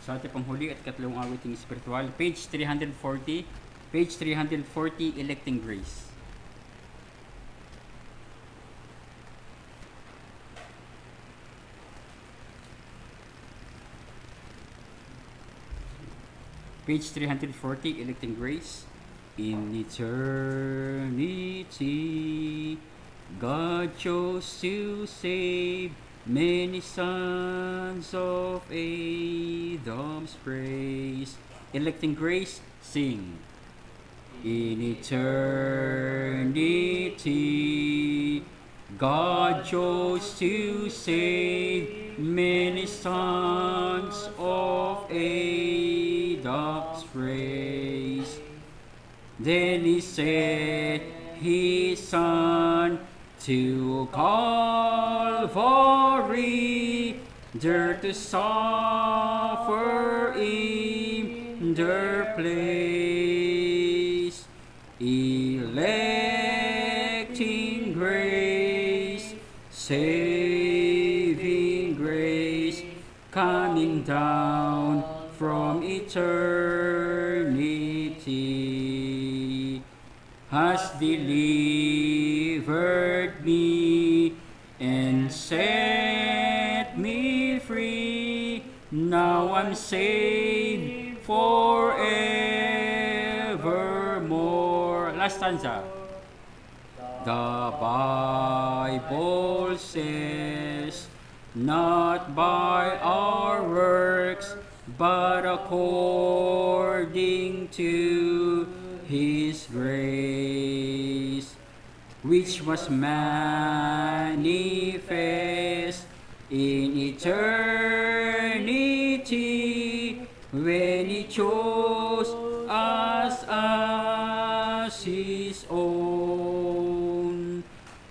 Sa ating panghuli at katlong awiting spiritual, page 340, page 340, Electing Grace. Page 340, Electing Grace. In eternity, God chose to save many sons of Adam's race. Electing Grace, sing. In eternity, God chose to save many sons of Adam's race. Then he sent his son to Calvary, there to suffer in their place. Electing grace, saving grace, coming down from eternity, has delivered me and set me free. Now I'm saved forevermore. Last stanza. The Bible says, not by our works, but according to His grace, which was manifest in eternity, when He chose us as His own.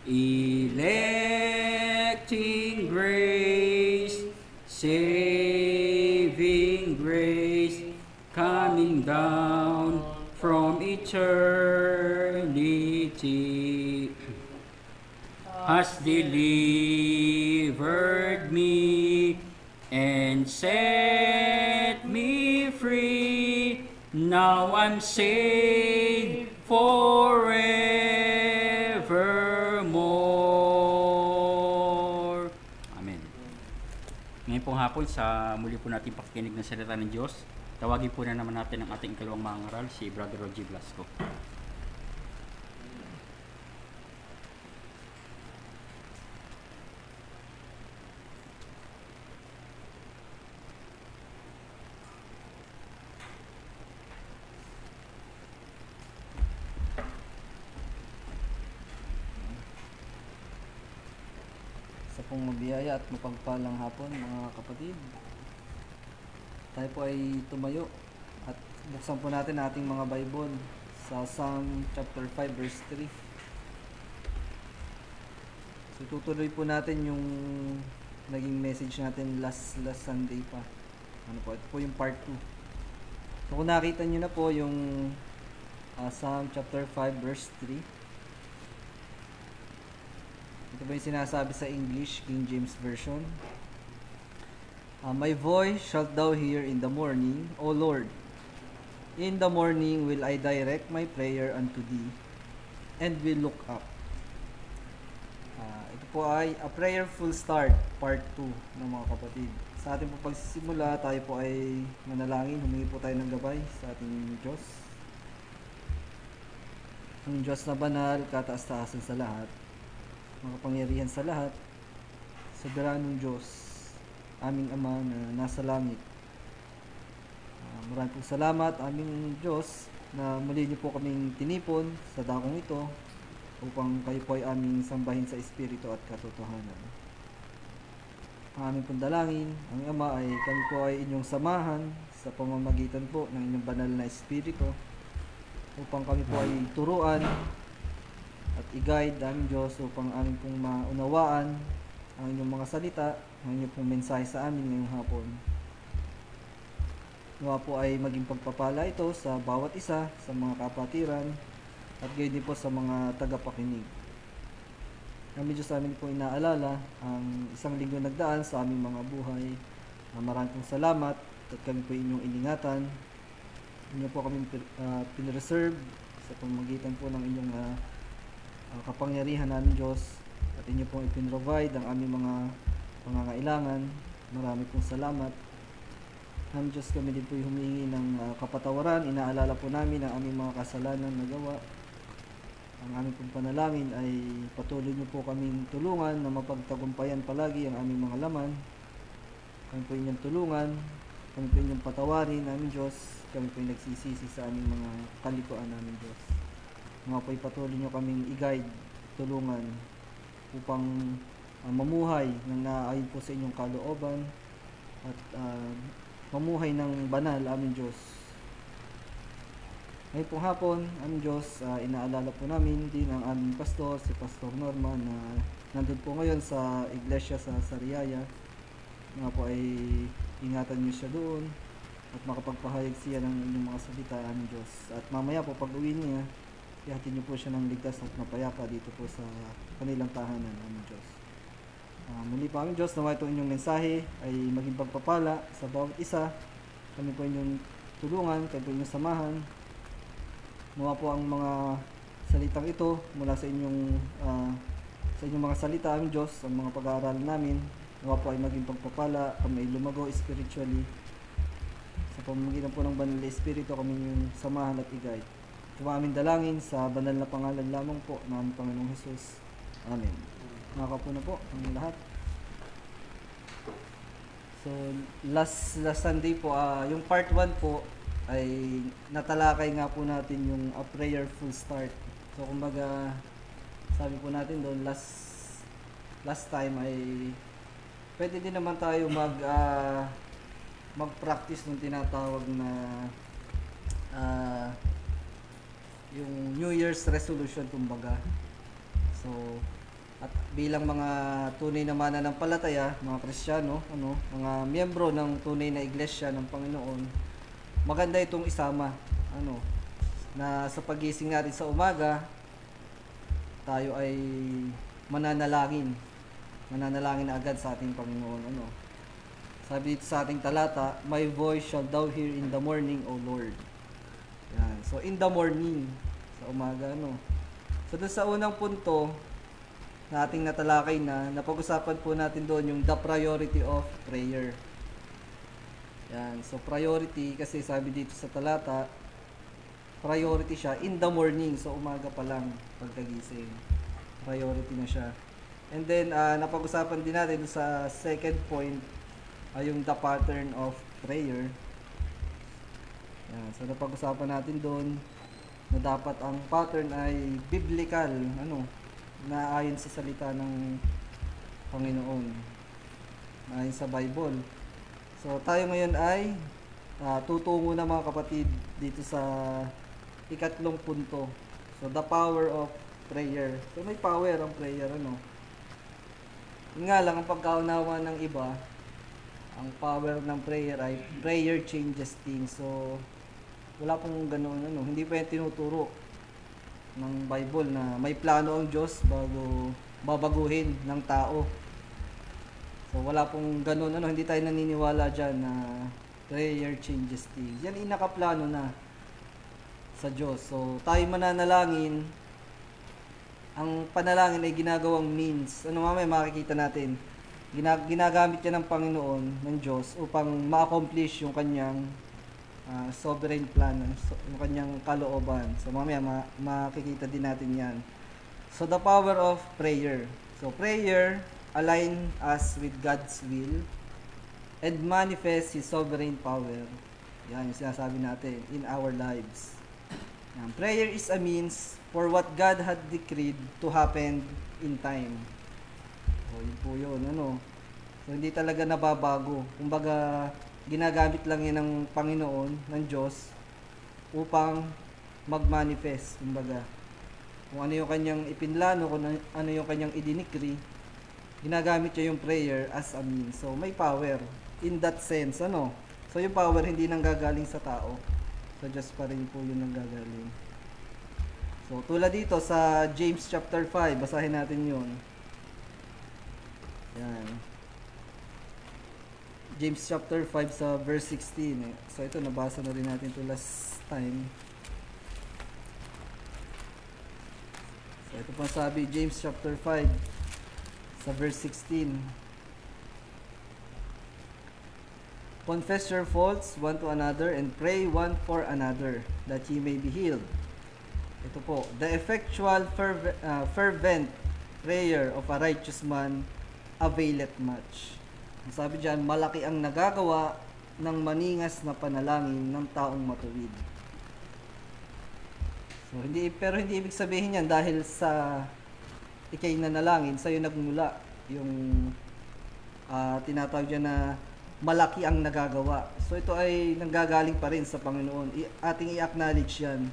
Electing grace, saving grace, coming down from eternity, has delivered me and set me free. Now I'm saved forevermore. Amen. Ngayon pong hapon, sa muli po natin pakikinig ng salita ng Diyos, tawagin po na naman natin ang ating ikalawang mangaral, si Brother Roger Blasco. Sa pong mabiyaya at mapagpalang hapon, mga kapatid. Tayo po ay tumayo at buksan po natin ating mga Bible sa Psalm chapter 5 verse 3. So tutuloy po natin yung naging message natin last Sunday pa. Ito po yung part 2. So kung nakita nyo na po yung Psalm chapter 5 verse 3. Ito ba yung sinasabi sa English, King James Version? My voice shalt thou hear in the morning, O Lord. In the morning will I direct my prayer unto thee, and will look up. Ito po ay a prayerful start, part 2 ng mga kapatid. Sa ating po pagsisimula, tayo po ay manalangin, humingi po tayo ng gabay sa ating Diyos. Ang Diyos na banal, kataas-taasan sa lahat, makapangyarihan sa lahat, soberanong Diyos, aming Ama na nasa langit. Maraming pong salamat, aming Diyos, na muli niyo po kaming tinipon sa dakong ito upang kayo po ay aming sambahin sa Espiritu at katotohanan. Ang aming pong dalangin, ang Ama, ay kami po ay inyong samahan sa pamamagitan po ng inyong banal na Espiritu upang kami po ay turuan at i-guide aming Diyos upang aming pong maunawaan ang inyong mga salita, ang inyong pong mensahe sa amin ngayong hapon. Nawa po ay maging pagpapala ito sa bawat isa, sa mga kapatiran, at gayon din po sa mga tagapakinig. Namin Diyos, amin po inaalala ang isang linggo nagdaan sa aming mga buhay. Maraming pong salamat at kami po inyong iningatan. Inyo po kami pinreserve sa pamamagitan po ng inyong kapangyarihan namin Diyos. At inyo pong ipinrovide ang aming mga pangangailangan. Marami pong salamat. Namin Diyos, kami din po humingi ng kapatawaran. Inaalala po namin ang aming mga kasalanan na gawa. Ang aming pong panalangin ay patuloy niyo po kaming tulungan na mapagtagumpayan palagi ang aming mga laman. Kami po inyong tulungan, kami po inyong patawarin namin Diyos, kami po nagsisisi sa aming mga kalikuan namin Diyos. Mga po patuloy niyo kaming i-guide, tulungan upang mamuhay ng naayon po sa inyong kalooban at mamuhay ng banal aming Diyos. Ngayon pong hapon, aming Diyos, inaalala po namin din ang aming pastor, si Pastor Norman, na nandun po ngayon sa iglesia sa Sariaya. Nga po ay ingatan niyo siya doon at makapagpahayag siya ng inyong mga salita, aming Diyos. At mamaya po pag uwi niya, ihatid niyo po siya ng ligtas at mapayapa dito po sa kanilang tahanan, aming Diyos. Muli po aming Diyos, nawa itong inyong mensahe ay maging pagpapala sa bawat isa. Kami po inyong tulungan, kami po inyong samahan. Nawa po ang mga salitang ito mula sa inyong mga salita, aming Diyos, ang mga pag-aaral namin. Nawa po ay maging pagpapala, kami ay lumago spiritually. Sa pamamagitan po ng banal na Espiritu, kami yung samahan at i-guide. Ito ang aming dalangin sa banal na pangalan lamang po ng aming Panginoong Jesus. Amen. Nakaka na po ang lahat. So, last Sunday po, yung part 1 po, ay natalakay nga po natin yung A Prayerful Start. So, kumbaga, sabi po natin doon, last time ay pwede din naman tayo mag-practice ng tinatawag na yung New Year's resolution, kumbaga. So, at bilang mga tunay na mananampalataya, mga Kristiyano, mga miyembro ng tunay na iglesia ng Panginoon, maganda itong isama, na sa pagising natin sa umaga, tayo ay mananalangin na agad sa ating Panginoon. Sabi dito sa ating talata, "My voice shall thou hear in the morning, O Lord." Yan. So, in the morning, sa umaga, So, doon sa unang punto na ating natalakay napag-usapan po natin doon yung the priority of prayer. Yan. So, priority, kasi sabi dito sa talata, priority siya in the morning. So, umaga pa lang, pagkagising. Priority na siya. And then, napag-usapan din natin sa second point, yung the pattern of prayer. Yan. So, napag-usapan natin doon na dapat ang pattern ay biblical, na ayon sa salita ng Panginoon, na ayon sa Bible. So, tayo ngayon ay tutungo na, mga kapatid, dito sa ikatlong punto. So, the power of prayer. So, may power ang prayer, Yun nga lang, ang pagkaunawa ng iba, ang power ng prayer ay prayer changes things. So, wala pong ganoon, Hindi pa yung tinuturo ng Bible na may plano ang Diyos bago babaguhin ng tao. So, wala pong ganun, hindi tayo naniniwala dyan na prayer changes things. Yan inakaplano na sa Diyos. So, tayo mananalangin, ang panalangin ay ginagawang means. Mamaya makikita natin. Ginagamit yan ng Panginoon, ng Diyos, upang ma-accomplish yung kanyang sovereign plan, yung kanyang kalooban. So, mamaya makikita din natin yan. So, the power of prayer. So, prayer align us with God's will and manifest His sovereign power. Yan yung sinasabi natin in our lives. Yan. Prayer is a means for what God had decreed to happen in time. So, yun po yun, So, hindi talaga nababago. Kumbaga, ginagamit lang yan ng Panginoon, ng Diyos, upang mag-manifest, kumbaga. Kung ano yung kanyang ipinlano, kung ano yung kanyang idinikri, ginagamit niya yung prayer as a means. So, may power in that sense, So, yung power hindi nanggagaling sa tao. Sa Diyos pa rin po yun nanggagaling. So, tulad dito sa James chapter 5, basahin natin yun. Yan. James chapter 5 sa verse 16. So ito, nabasa na rin natin to last time. So ito pa sabi, James chapter 5 sa verse 16. Confess your faults one to another and pray one for another that ye may be healed. Ito po, the effectual fervent prayer of a righteous man availeth much. Ang sabi diyan, malaki ang nagagawa ng maningas na panalangin ng taong matuwid. So pero hindi ibig sabihin yan dahil sa ikay nanalangin, sa'yo nagmula yung tinatawag diyan na malaki ang nagagawa. So ito ay nanggagaling pa rin sa Panginoon. Ating i-acknowledge yan.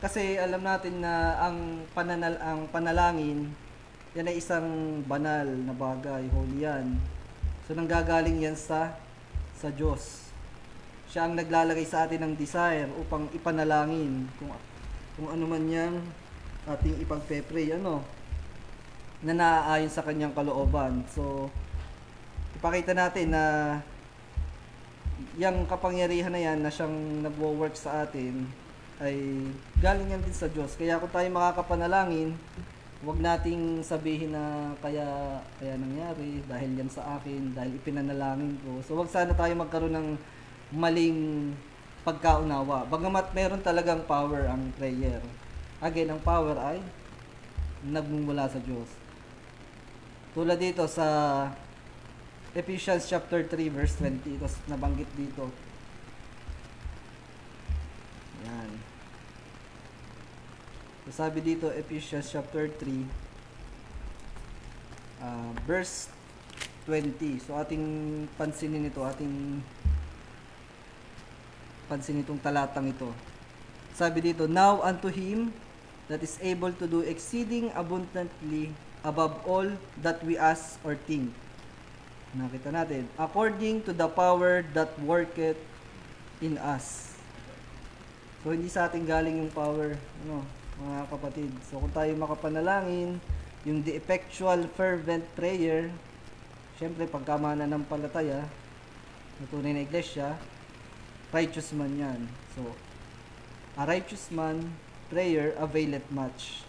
Kasi alam natin na ang panalangin, yan ay isang banal na bagay, holy yan. So nanggagaling yan sa Diyos. Siya ang naglalagay sa atin ng desire upang ipanalangin kung ano man yang ating ipagpe-pray, na naaayon sa kanyang kalooban. So ipakita natin na yung kapangyarihan na yan na siyang nagwo-work sa atin ay galing yan din sa Diyos. Kaya kung tayo makakapanalangin, huwag nating sabihin na kaya nangyari dahil yan sa akin, dahil ipinanalangin ko. So huwag sana tayo magkaroon ng maling pagkaunawa. Bagamat meron talagang power ang prayer. Again, ang power ay nagmumula sa Diyos. Tulad dito sa Ephesians chapter 3 verse 20, ito nabanggit dito. Yan. So, sabi dito Ephesians chapter 3 verse 20. So ating pansinin itong talatang ito. Sabi dito, now unto him that is able to do exceeding abundantly above all that we ask or think. Nakita natin, according to the power that worketh in us. So hindi sa atin galing yung power, mga kapatid. So kung tayo makapanalangin, yung the effectual fervent prayer, syempre pagkamana ng palataya, na tunay na iglesia, righteous man yan. So a righteous man prayer availeth much.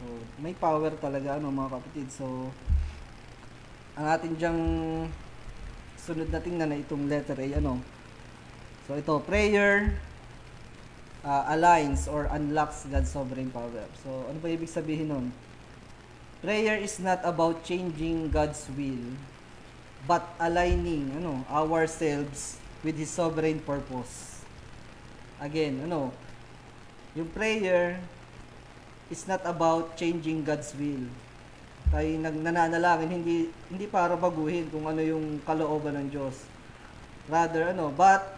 So may power talaga, mga kapatid. So ang atin dyang sunod na tingnan na itong letter A, So ito, prayer aligns or unlocks God's sovereign power. So ano ba ibig sabihin nun? Prayer is not about changing God's will, but aligning ourselves with His sovereign purpose. Again, yung prayer is not about changing God's will. Tayo nananalangin hindi para baguhin kung ano yung kalooban ng Diyos. Rather but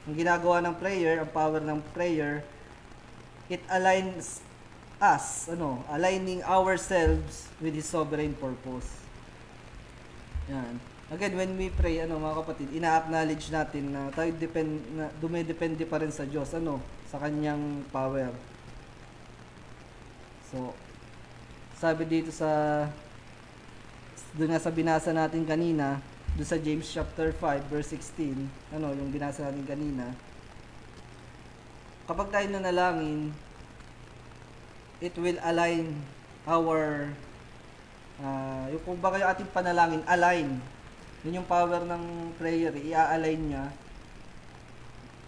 ang ginagawa ng prayer, ang power ng prayer, it aligns us, aligning ourselves with His sovereign purpose. Yan. Again, when we pray, mga kapatid, ina-acknowledge natin na tayo dumedepende pa rin sa Diyos, sa kanyang power. So sabi dito doon nga sa binasa natin kanina, doon sa James chapter 5 verse 16, yung binasa natin kanina, kapag tayo nanalangin, it will align our yung kung baka yung ating panalangin, align. Yun yung power ng prayer, i-align niya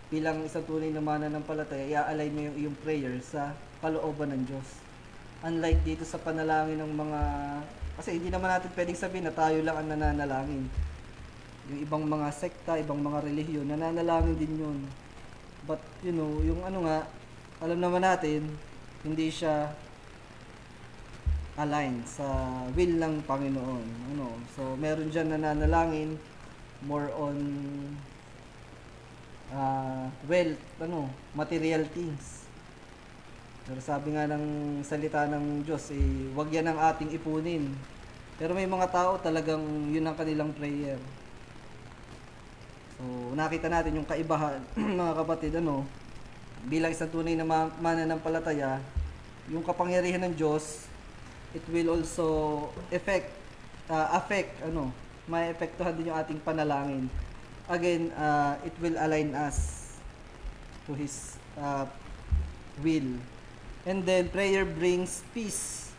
bilang isang tunay na mananampalataya, i-align niya yung prayer sa kalooban ng Diyos. Unlike dito sa panalangin ng mga, kasi hindi naman natin pwedeng sabihin na tayo lang ang nananalangin. Yung ibang mga sekta, ibang mga relihiyon, nananalangin din yun. But, yung alam naman natin, hindi siya align sa will ng Panginoon. So, meron dyan nananalangin more on wealth, material things. Pero sabi nga ng salita ng Diyos, wag yan ang ating ipunin. Pero may mga tao talagang yun ang kanilang prayer. So, nakita natin yung kaibahan, mga kapatid, bilang isang tunay na mananampalataya, yung kapangyarihan ng Diyos, it will also affect affect, may epektuhan din yung ating panalangin. Again, it will align us to His will. And then, prayer brings peace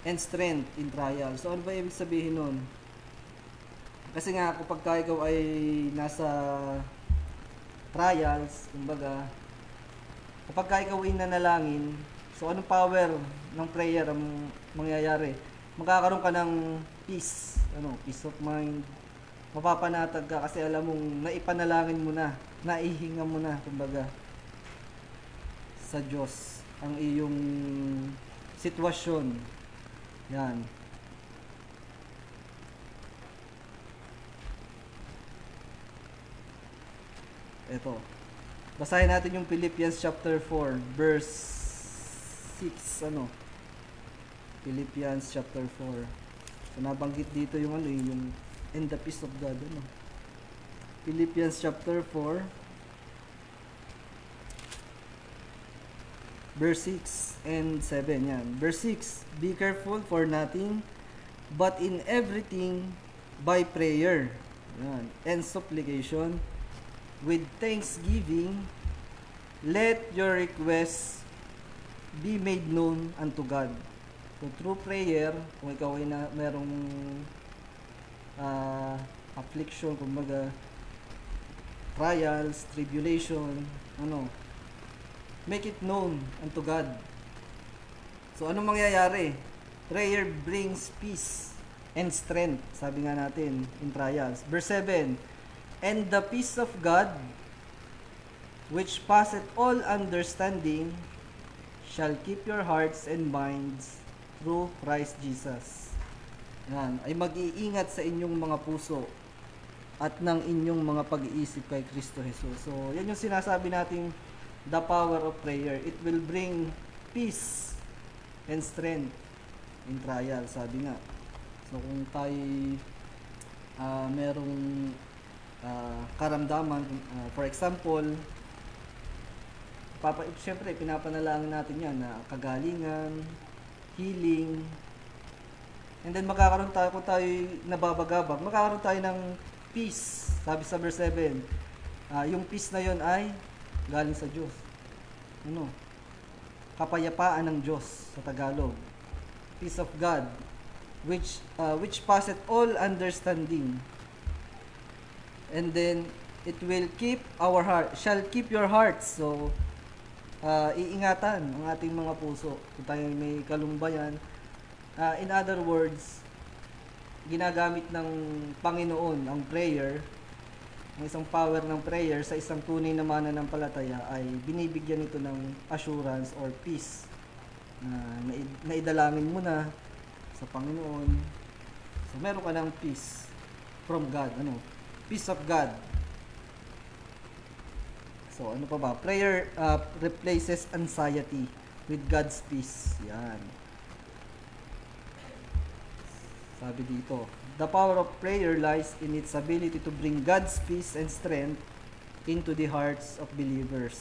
and strength in trial. So, ano ba ibig sabihin nun? Kasi nga, kapag ikaw ay nasa trials, kumbaga, kapag ikaw ay nanalangin, so anong power ng prayer ang mangyayari? Magkakaroon ka ng peace, peace of mind. Mapapanatag ka kasi alam mong naipanalangin mo na, naihinga mo na, kumbaga, sa Diyos ang iyong sitwasyon. Yan. Ito. Basahin natin yung Philippians chapter 4, verse 6, Philippians chapter 4. So, nabanggit dito yung yung and the peace of God, Philippians chapter 4, verse 6 and 7, yan. Verse 6, be careful for nothing, but in everything by prayer, yan, and supplication, with thanksgiving, let your requests be made known unto God. So, through prayer, kung ikaw ay merong affliction, kumbaga, trials, tribulation, make it known unto God. So, anong mangyayari? Prayer brings peace and strength, sabi nga natin, in trials. Verse 7, and the peace of God, which passeth all understanding, shall keep your hearts and minds through Christ Jesus. Yan, ay mag-iingat sa inyong mga puso at ng inyong mga pag-iisip kay Kristo Jesus. So, yan yung sinasabi nating the power of prayer. It will bring peace and strength in trial, sabi nga. So, kung tayo merong karamdaman, for example, siyempre, pinapanalangin natin yan na kagalingan, healing, and then magkakaroon tayo, kung tayo nababagabag, magkakaroon tayo ng peace. Sabi sa verse 7, yung peace na yon ay galing sa Diyos. Kapayapaan ng Diyos sa Tagalog. Peace of God, which passeth all understanding. And then, it will keep our heart, shall keep your hearts. So, iingatan ang ating mga puso. Kung tayo may kalumbayan, in other words, ginagamit ng Panginoon ang prayer, ang isang power ng prayer sa isang tunay na mananampalataya ay binibigyan ito ng assurance or peace na naidalangin mo na sa Panginoon. So, meron ka ng peace from God. Peace of God. So, ano pa ba? Prayer replaces anxiety with God's peace. Yan. Sabi dito, the power of prayer lies in its ability to bring God's peace and strength into the hearts of believers,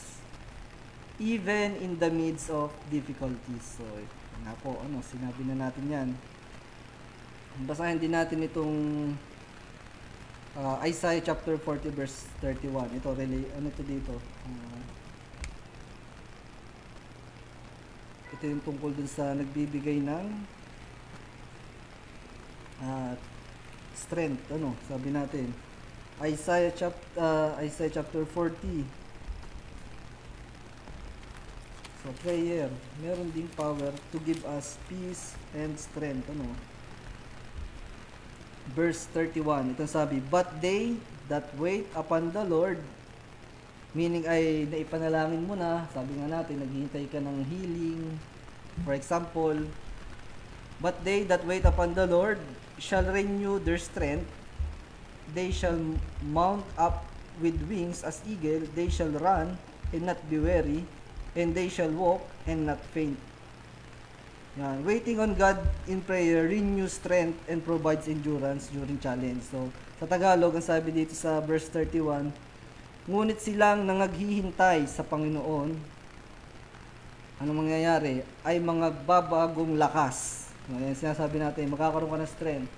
even in the midst of difficulties. So, nga po, sinabi na natin yan. Basahin din natin itong Isaiah chapter 40 verse 31. Ito really, ito dito? Ito yung tungkol dun sa nagbibigay ng strength. Sabi natin. Isaiah chapter 40. So, prayer. Meron ding power to give us peace and strength. Verse 31, ito sabi, but they that wait upon the Lord, meaning ay naipanalangin mo na, sabi nga natin, naghihintay ka ng healing, for example, but they that wait upon the Lord shall renew their strength, they shall mount up with wings as eagle, they shall run and not be weary, and they shall walk and not faint. Yan. Waiting on God in prayer renews strength and provides endurance during challenge. So, sa Tagalog, ang sabi dito sa verse 31, ngunit silang nangaghihintay sa Panginoon, ano mangyayari? Ay mga babagong lakas. Ayan, sinasabi natin, magkakaroon ka ng strength.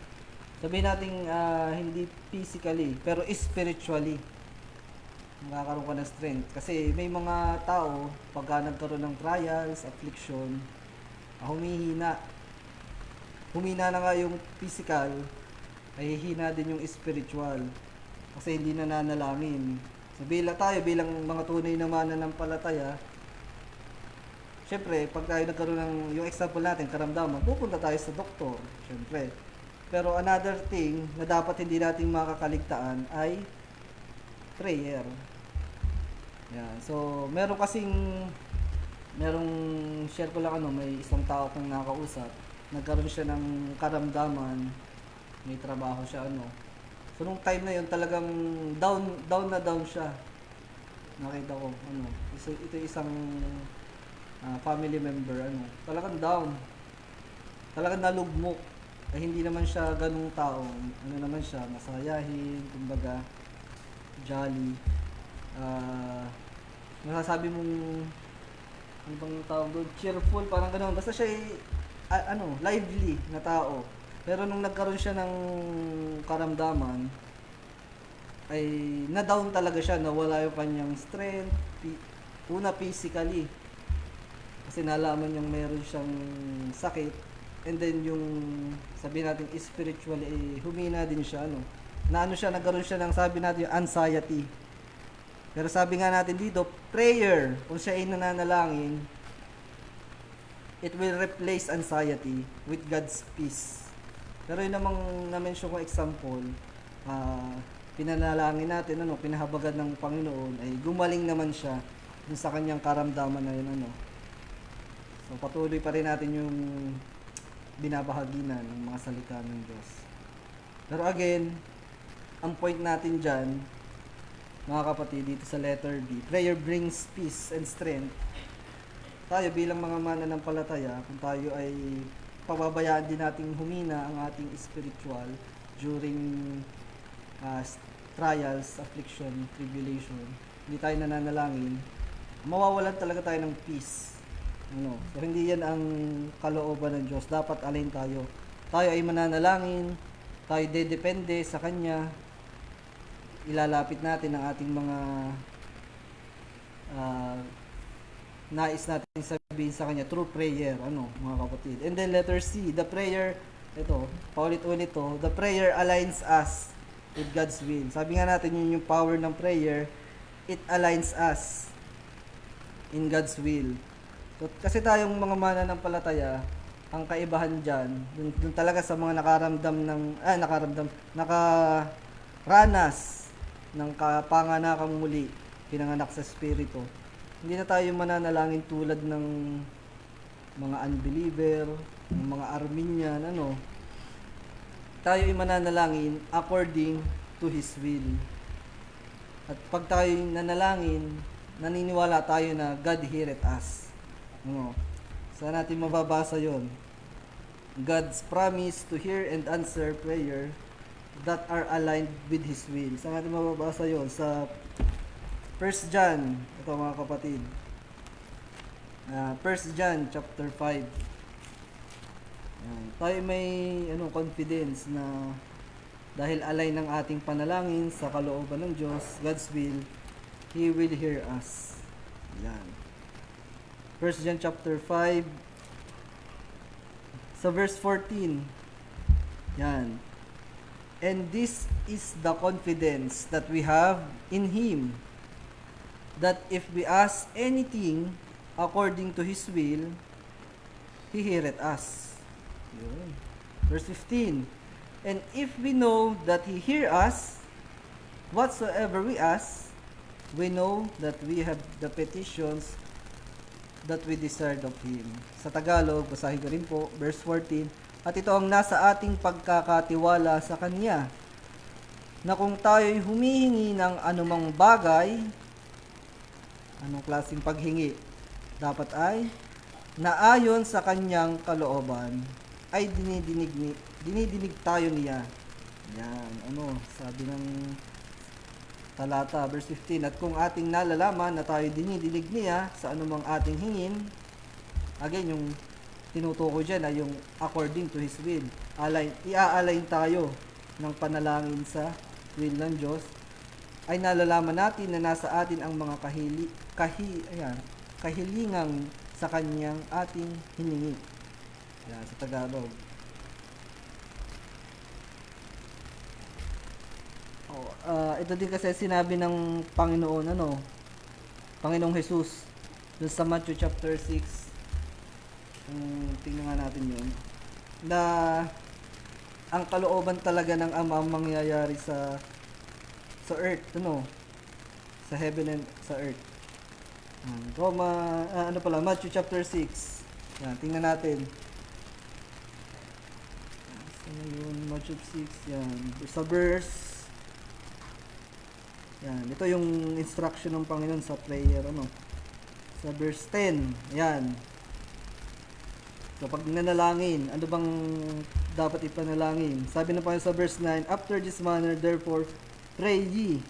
Sabihin natin, hindi physically, pero spiritually. Magkakaroon ka ng strength. Kasi may mga tao, pagka nagkaroon ng trials, affliction, humihina. Humina na nga yung physical, ay hihina din yung spiritual. Kasi hindi na nanalangin. So bilang mga tunay na mananampalataya, syempre, pag tayo nagkaroon ng, yung example natin, karamdaman, pupunta tayo sa doktor, syempre. Pero another thing na dapat hindi natin makakaligtaan ay prayer. Yan. So, merong share ko lang may isang tao kong nakausap, nagkaroon siya ng karamdaman, may trabaho siya So, nung time na yun, talagang down na down siya. Nakita ko, ito isang family member, talagang down. Talagang nalugmok. Hindi naman siya ganung tao. Naman siya, masayahin, kumbaga, jolly. Masasabi mong, ano bang tawag doon? Cheerful, parang gano'n. Basta siya lively na tao. Pero nung nagkaroon siya ng karamdaman, ay na-down talaga siya, nawala yung kanyang strength, una physically. Kasi nalaman yung meron siyang sakit, and then yung sabihin natin spiritually, humina din siya, nagkaroon siya ng sabi natin yung anxiety. Pero sabi nga natin dito, prayer, kung siya ay nananalangin, it will replace anxiety with God's peace. Pero yun namang na-mention ko example, pinanalangin natin, pinahabagan ng Panginoon, ay gumaling naman siya dun sa kanyang karamdaman na yun, So, patuloy pa rin natin yung binabahagi na ng mga salita ng Diyos. Pero again, ang point natin dyan, mga kapatid, dito sa letter B, prayer brings peace and strength. Tayo bilang mga mananampalataya, kung tayo ay pababayaan din nating humina ang ating spiritual during trials, affliction, tribulation, hindi tayo nananalangin, mawawalan talaga tayo ng peace. So, hindi yan ang kalooban ng Diyos. Dapat alin tayo. Tayo ay mananalangin, tayo dedepende sa Kanya, ilalapit natin ang ating mga nais natin sabihin sa Kanya through prayer, mga kapatid. And then letter C, the prayer, paulit-ulit the prayer aligns us with God's will. Sabi nga natin yun yung power ng prayer, it aligns us in God's will. So, kasi tayong mga mananampalataya, ang kaibahan dyan, dun talaga sa mga nakaranas ng kapanganakang muli, pinanganak sa Espiritu. Hindi na tayo mananalangin tulad ng mga unbeliever, ng mga Arminian, Tayo ay mananalangin according to His will. At pag tayo nanalangin, naniniwala tayo na God heareth us. Saan natin mababasa yon? God's promise to hear and answer prayer that are aligned with His will. Saan natin mababasa yon? Sa 1 John, ito mga kapatid. 1 John chapter 5. Tayo may confidence na dahil align ng ating panalangin sa kalooban ng Diyos, God's will, He will hear us. Yan. 1 John chapter 5 sa verse 14. Yan. And this is the confidence that we have in Him, that if we ask anything according to His will, He heareth us. Yun. Verse 15. And if we know that He hear us, whatsoever we ask, we know that we have the petitions that we desired of Him. Sa Tagalog, basahin ko rin po, verse 14. At ito ang nasa ating pagkakatiwala sa Kanya, na kung tayo'y humihingi ng anumang bagay, anong klaseng paghingi, dapat ay naayon sa Kanyang kalooban, ay dinidinig tayo niya. Yan, sabi ng talata, verse 15, at kung ating nalalaman na tayo dinidinig niya sa anumang ating hingin, again, yung tinutukoy dyan ay yung according to His will. Ia-align tayo ng panalangin sa will ng Diyos, ay nalalaman natin na nasa atin ang mga kahilingang sa Kanyang ating hiningi. Yan, sa Tagalog. Ito din kasi sinabi ng Panginoon, Panginoong Jesus, dun sa Matthew chapter 6, tingnan nga natin yun, na ang kalooban talaga ng Ama ang mangyayari sa earth, sa heaven and sa earth. Matthew chapter 6. Yan, tingnan natin. So, yun, Matthew 6, yan. Sa verse, yan, ito yung instruction ng Panginoon sa prayer, sa verse 10, yan. So, pag nanalangin, ano bang dapat ipanalangin? Sabi na pa sa verse 9, after this manner, therefore, pray ye,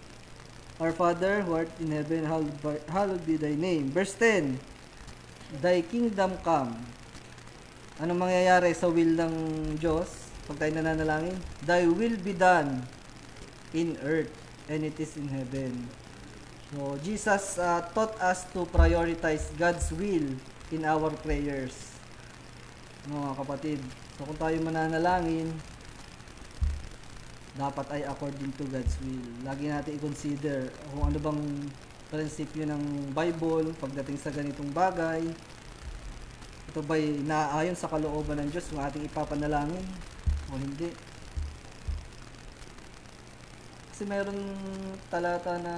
Our Father, who art in heaven, hallowed be thy name. Verse 10, thy kingdom come. Anong mangyayari sa will ng Diyos pag tayo nananalangin? Thy will be done in earth, and it is in heaven. So, Jesus taught us to prioritize God's will in our prayers. Mga kapatid, so kung tayo mananalangin, dapat ay according to God's will. Lagi natin i-consider kung ano bang prinsipyo ng Bible pagdating sa ganitong bagay. Ito ba'y naaayon sa kalooban ng Diyos kung ating ipapanalangin o hindi? Kasi meron talata na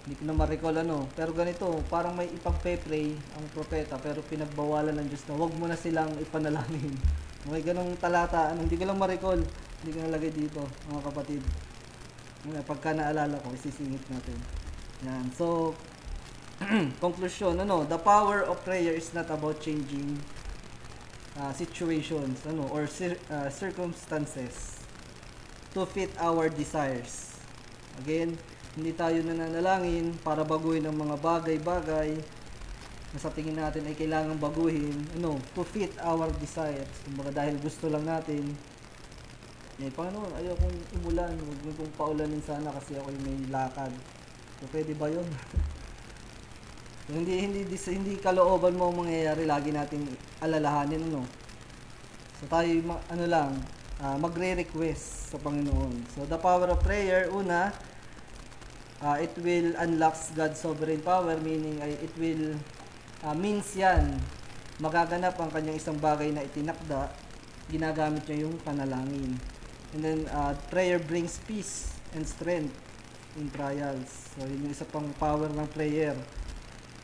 hindi ko na ma-recall pero ganito, parang may ipagpe-pray ang propeta pero pinagbawalan ng Diyos na wag mo na silang ipanalangin. May ganong talata, hindi ko lang ma-recall, hindi ko nalagay dito, mga kapatid. Pagka naalala ko, isisingit natin. Yan. So, conclusion, the power of prayer is not about changing situations, or circumstances to fit our desires. Again, hindi tayo nananalangin para baguhin ang mga bagay-bagay na sa tingin natin ay kailangang baguhin, to fit our desires. Kumbaga dahil gusto lang natin, Panginoon, ayokong umulan, huwag mo kong paulanin sana kasi ako may lakad. So, pwede ba yun? So, hindi kalooban mo ang mangyayari, lagi natin alalahanin, So, tayo, magre-request sa Panginoon. So, the power of prayer, una, it will unlock God's sovereign power, meaning it will means yan, magaganap ang kanyang isang bagay na itinakda, ginagamit niya yung panalangin. And then, prayer brings peace and strength in trials. So, yun yung isa pang power ng prayer.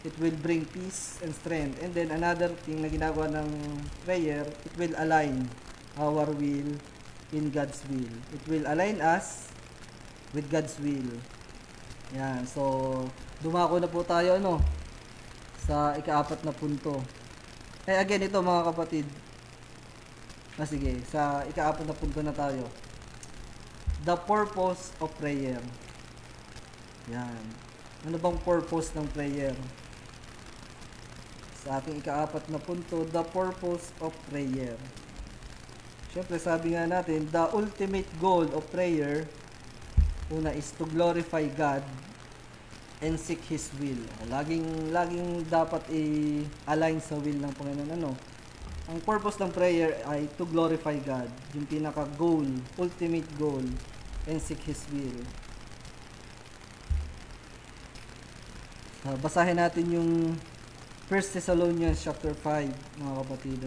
It will bring peace and strength. And then, another thing na ginagawa ng prayer, it will align our will in God's will. It will align us with God's will. Yan. So, dumako na po tayo, sa ika-4 na punto. Again, ito mga kapatid. Sige, sa ika-4 na punto na tayo. The purpose of prayer. Yan. Ano bang purpose ng prayer? Sa ating ika-4 na punto, the purpose of prayer. Siyempre, sabi nga natin, the ultimate goal of prayer, una is to glorify God and seek His will. Laging dapat i-align sa will ng Panginoon. Ang purpose ng prayer ay to glorify God, yung pinaka-goal, ultimate goal, and seek His will. Basahin natin yung 1 Thessalonians chapter 5, mga kapatid.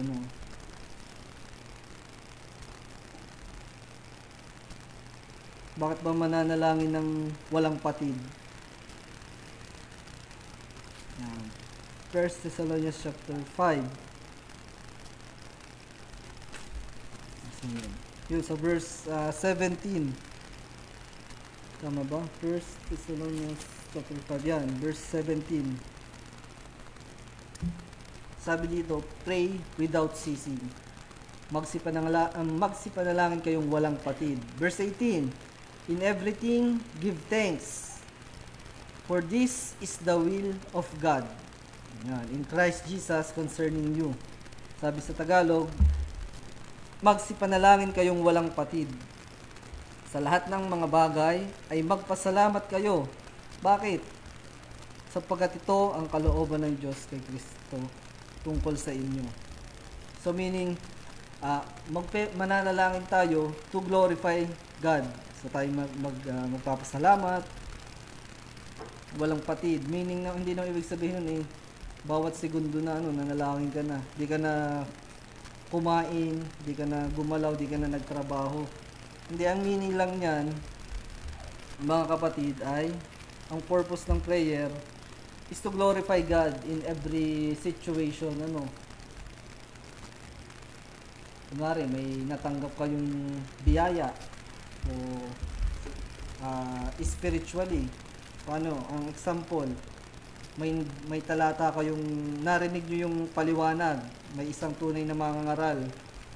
Bakit ba mananalangin ng walang patid? 1 Thessalonians chapter 5. Yun, sa verse 17. Tama ba? 1 Thessalonians chapter 5. Yan, verse 17. Sabi dito, pray without ceasing. Magsipanalangin kayong walang patid. Verse 18. In everything, give thanks. For this is the will of God. Yan, in Christ Jesus concerning you. Sabi sa Tagalog, magsipanalangin kayong walang patid. Sa lahat ng mga bagay ay magpasalamat kayo. Bakit? Sapagkat ito ang kalooban ng Diyos kay Kristo tungkol sa inyo. So meaning, mananalangin tayo to glorify God. So tayo magpapasalamat, walang patid. Meaning na hindi na ibig sabihin nun bawat segundo na nanalangin ka na. Di ka na kumain, di ka na gumalaw, di ka na nagtrabaho. Hindi, ang meaning lang niyan, mga kapatid, ay ang purpose ng prayer is to glorify God in every situation. Kunwari, may natanggap kayong biyaya o spiritually. Paano? Ang example, may talata kayong narinig nyo yung paliwanag, may isang tunay na mangangaral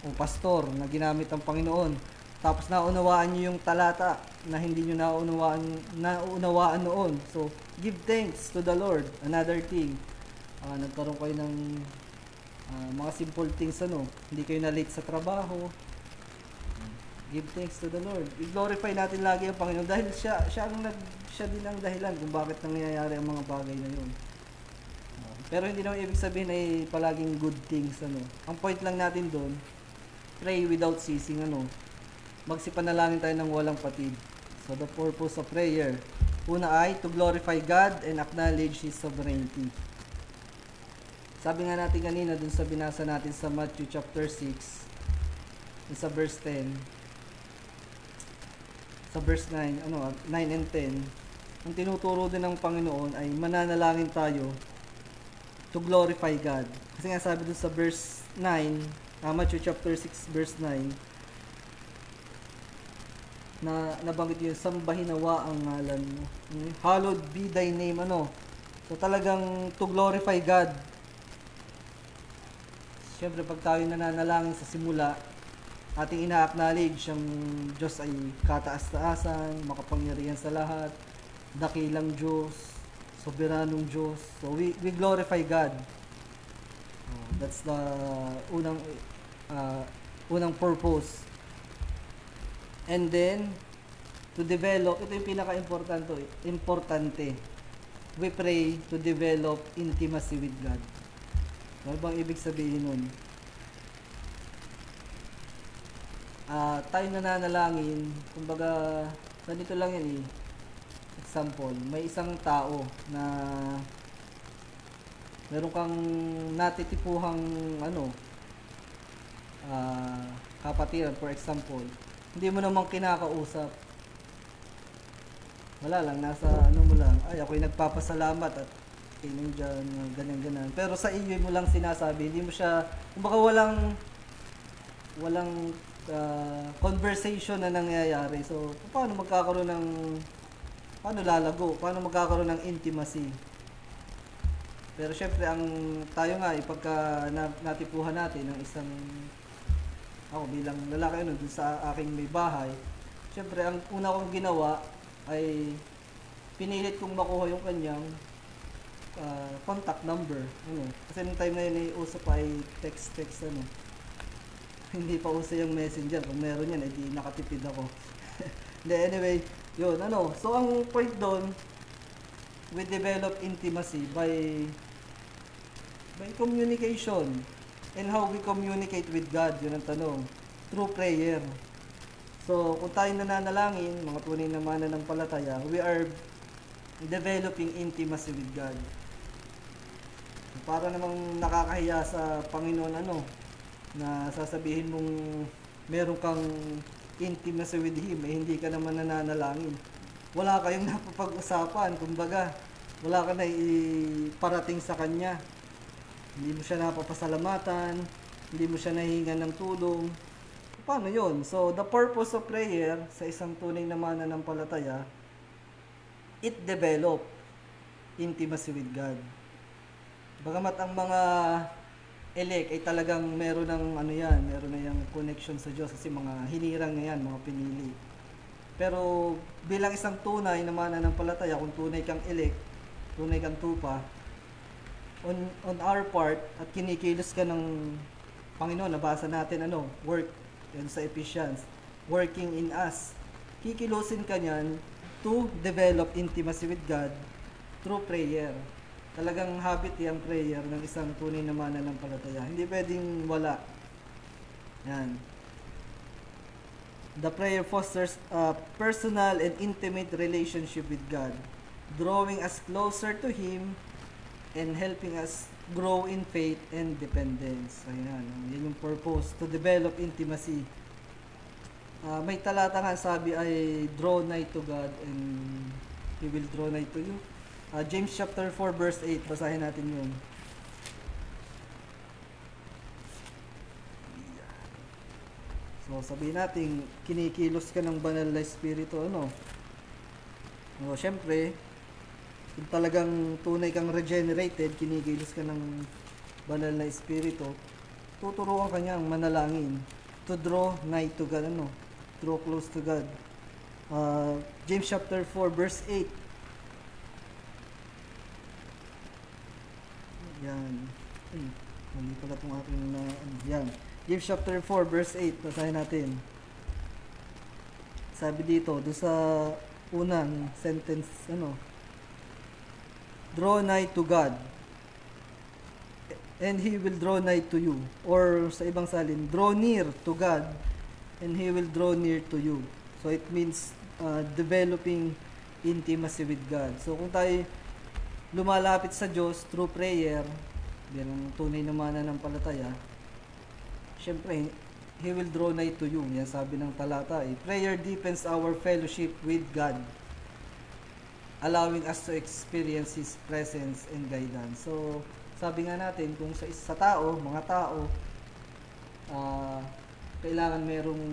o pastor na ginamit ng Panginoon, tapos naunawaan nyo yung talata na hindi nyo naunawaan noon. So, give thanks to the Lord. Another thing, nagkaroon kayo ng mga simple things, hindi kayo na late sa trabaho. Give thanks to the Lord. I-glorify natin lagi ang Panginoon dahil siya din ang dahilan kung bakit nangyayari ang mga bagay na yun. Pero hindi naman ibig sabihin ay palaging good things. Ang point lang natin doon, pray without ceasing. Magsipanalangin tayo ng walang patid. So the purpose of prayer, una ay to glorify God and acknowledge His sovereignty. Sabi nga natin kanina dun sa binasa natin sa Matthew chapter 6, sa verse 10, sa verse 9, 9 and 10, ang tinuturo din ng Panginoon ay mananalangin tayo to glorify God. Kasi nga sabi dun sa verse 9, Matthew chapter 6 verse 9, na nabanggit yun, sambahin nawa ang ngalan mo. Hallowed be thy name. So talagang to glorify God. Siyempre pag tayo nananalangin sa simula, ating ina-acknowledge ang Diyos ay kataas-taasan, makapangyarihan sa lahat, dakilang Diyos, soberanong Diyos. So we glorify God. That's the unang purpose. And then, to develop, ito yung importante. We pray to develop intimacy with God. Ano bang ibig sabihin nun? Tayo nananalangin, kumbaga, ganito lang yan example, may isang tao na meron kang natitipuhang kapatiran, for example, hindi mo namang kinakausap. Wala lang, nasa mo lang, ay ako'y nagpapasalamat at nandiyan, ganyan. Pero sa iyo mo lang sinasabi, hindi mo siya, kumbaga walang conversation na nangyayari. So, paano lalago? Paano magkakaroon ng intimacy? Pero syempre, tayo nga, pagka natipuhan natin ng isang, ako bilang lalaki dun sa aking may bahay, syempre, ang una kong ginawa ay pinilit kong makuha yung kanyang contact number. Kasi nung time na yun ay uso pa ay text. Hindi pa uso yung messenger. Kung meron yan, di nakatipid ako. Anyway, yun, So, ang point doon, we develop intimacy by communication. And how we communicate with God, yun ang tanong. Through prayer. So, kung tayo nananalangin, mga tunay na mananampalataya, we are developing intimacy with God. Para namang nakakahiya sa Panginoon, na sasabihin mong meron kang intimacy with Him, hindi ka naman nananalangin. Wala kayong napapag-usapan, kumbaga, wala ka na iparating sa Kanya. Hindi mo siya napapasalamatan, hindi mo siya nahihingan ng tulong. Paano yun? So, the purpose of prayer sa isang tunay na mananampalataya, it develop intimacy with God. Bagamat ang mga elect ay talagang meron na yung connection sa Diyos kasi mga hinirang na yan, mga pinili. Pero bilang isang tunay na mananampalataya, kung tunay kang elect, tunay kang tupa, on our part, at kinikilos ka ng Panginoon, nabasa natin work, yan sa Ephesians, working in us. Kikilusin ka niyan to develop intimacy with God through prayer. Talagang habit yung prayer ng isang tunay na mananampalataya. Hindi pwedeng wala. Yan. The prayer fosters a personal and intimate relationship with God, drawing us closer to Him and helping us grow in faith and dependence. Ayan, yan yung purpose, to develop intimacy. May talata nga sabi ay draw nigh to God and He will draw nigh to you. James chapter 4 verse 8, basahin natin yun. So sabihin natin, kinikilos ka ng banal na espiritu, syempre, kung talagang tunay kang regenerated, kinikilos ka ng banal na espiritu, tuturuan ka niyang manalangin to draw nigh to God, draw close to God. James chapter 4 verse 8. Yan. Mali pala itong aking yan. James chapter 4 verse 8, basahin natin. Sabi dito, doon sa unang sentence, draw nigh to God and He will draw nigh to you. Or sa ibang salin, draw near to God and He will draw near to you. So it means developing intimacy with God. So kung tayo lumalapit sa Diyos through prayer, bilang tunay na mananampalataya, syempre, He will draw nigh to you. Yan sabi ng talata Prayer deepens our fellowship with God, allowing us to experience His presence and guidance. So, sabi nga natin, kung sa tao, mga tao, kailangan merong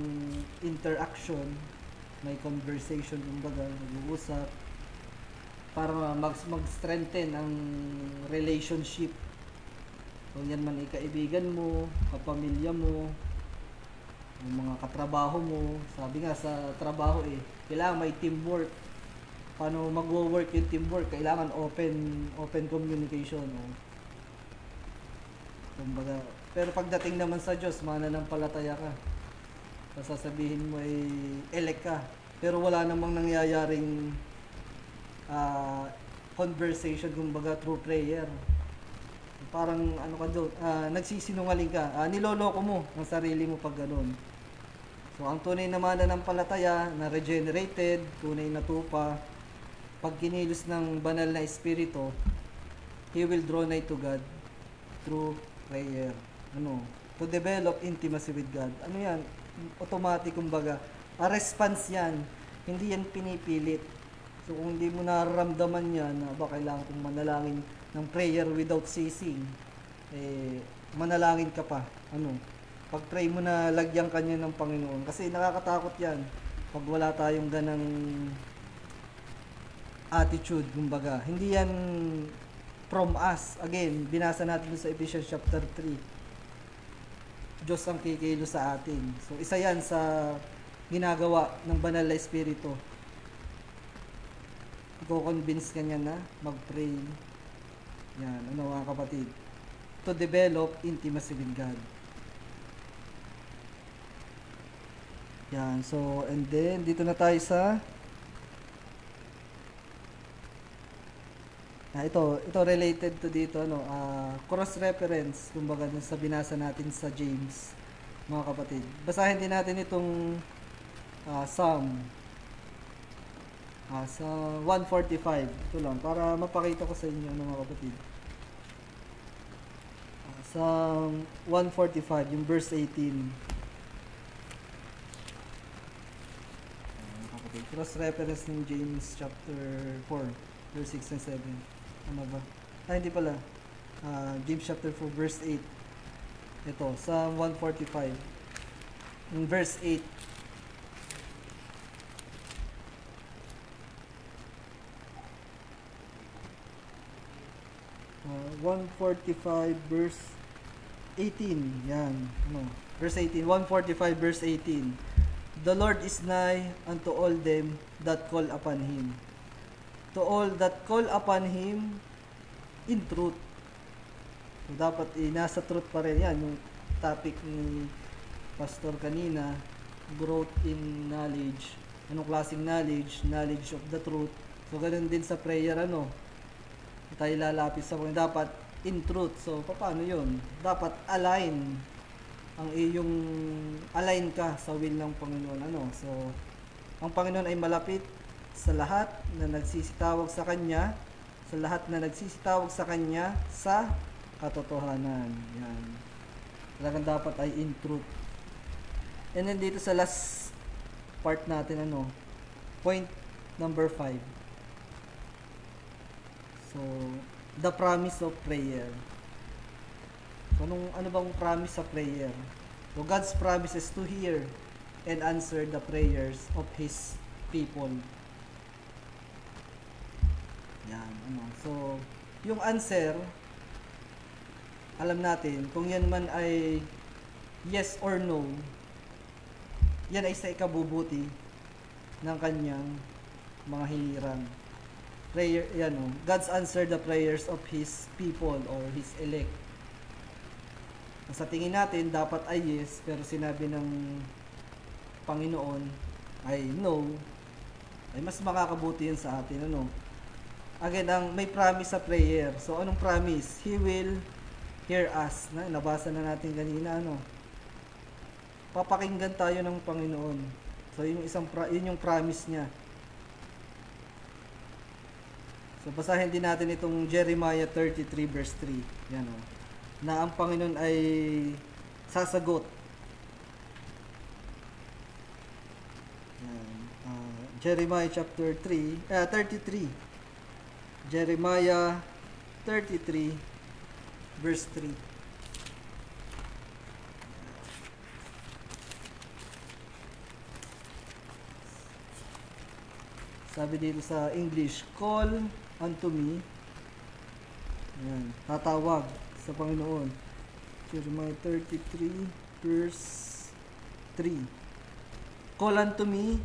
interaction, may conversation, kumbaga, nag-uusap, para mag-strengthen ang relationship. Kung yan man ikaibigan mo, kapamilya mo, yung mga katrabaho mo. Sabi nga sa trabaho kailangan may teamwork. Paano mag-work yung teamwork? Kailangan open communication. Kumbaga, pero pagdating naman sa Diyos, mananampalataya ka. Sasabihin mo elect ka. Pero wala namang nangyayaring conversation, kumbaga through prayer. Parang ka doon, nagsisinungaling ka, niloloko mo ang sarili mo pag gano'n. So ang tunay na mananampalataya na regenerated, tunay na tupa, pag kinilos ng banal na espiritu, he will draw nigh to God through prayer. To develop intimacy with God. Yan? Automatic, kumbaga. A response yan. Hindi yan pinipilit. So kung hindi mo nararamdaman yan, kailangan kong manalangin ng prayer without ceasing, manalangin ka pa. Pag-pray mo na lagyan ka niya ng Panginoon. Kasi nakakatakot yan pag wala tayong ganang attitude, kumbaga. Hindi yan from us. Again, binasa natin sa Ephesians chapter 3. Diyos ang kikilo sa atin. So isa yan sa ginagawa ng banal na espiritu. Iko-convince ka niya na mag-pray. Yan, mga kapatid? To develop intimacy with God. Yan, so, and then, dito na tayo sa ito related to dito, cross-reference, kumbaga dun sa binasa natin sa James, mga kapatid. Basahin din natin itong Psalm. Sa 145, ito lang, para mapakita ko sa inyo, mga kapatid. Sa 145, yung verse 18. Cross-reference ng James chapter 4, verse 6 and 7. Ano ba? Hindi pala. James chapter 4, verse 8. Ito, sa 145. Yung verse 8. 145 verse 18. Yan. Verse 18. 145 verse 18. The Lord is nigh unto all them that call upon Him. To all that call upon Him in truth. So, dapat nasa truth pa rin yan. topic ni Pastor kanina, growth in knowledge. Anong klaseng knowledge? Knowledge of the truth. So, ganun din sa prayer, tayo lalapit sa Panginoon. Dapat in truth. So, paano yun? Dapat align ka sa will ng Panginoon. So, ang Panginoon ay malapit sa lahat na nagsisitawag sa Kanya, sa katotohanan. Yan. Talagang dapat ay in truth. And then dito sa last part natin, point number 5. So, the promise of prayer. So, ano bang promise sa prayer? So, God's promises to hear and answer the prayers of His people. Yan, So, yung answer, alam natin, kung yan man ay yes or no, yan ay sa ikabubuti ng kanyang mga hinirang. Prayer, God's answer the prayers of His people or His elect. Sa tingin natin, dapat ay yes, pero sinabi ng Panginoon ay no, ay mas makakabuti yan sa atin, Again, may promise sa prayer. So, anong promise? He will hear us. Nabasa na natin kanina, Papakinggan tayo ng Panginoon. So, yun yung promise niya. So, basahin din natin itong Jeremiah 33 verse 3. Yan, na ang Panginoon ay sasagot. Yan. Jeremiah chapter 33. Jeremiah 33 verse 3. Sabi dito sa English, call unto me. Yan, tatawag sa Panginoon. Jeremiah 33 verse 3. Call unto me,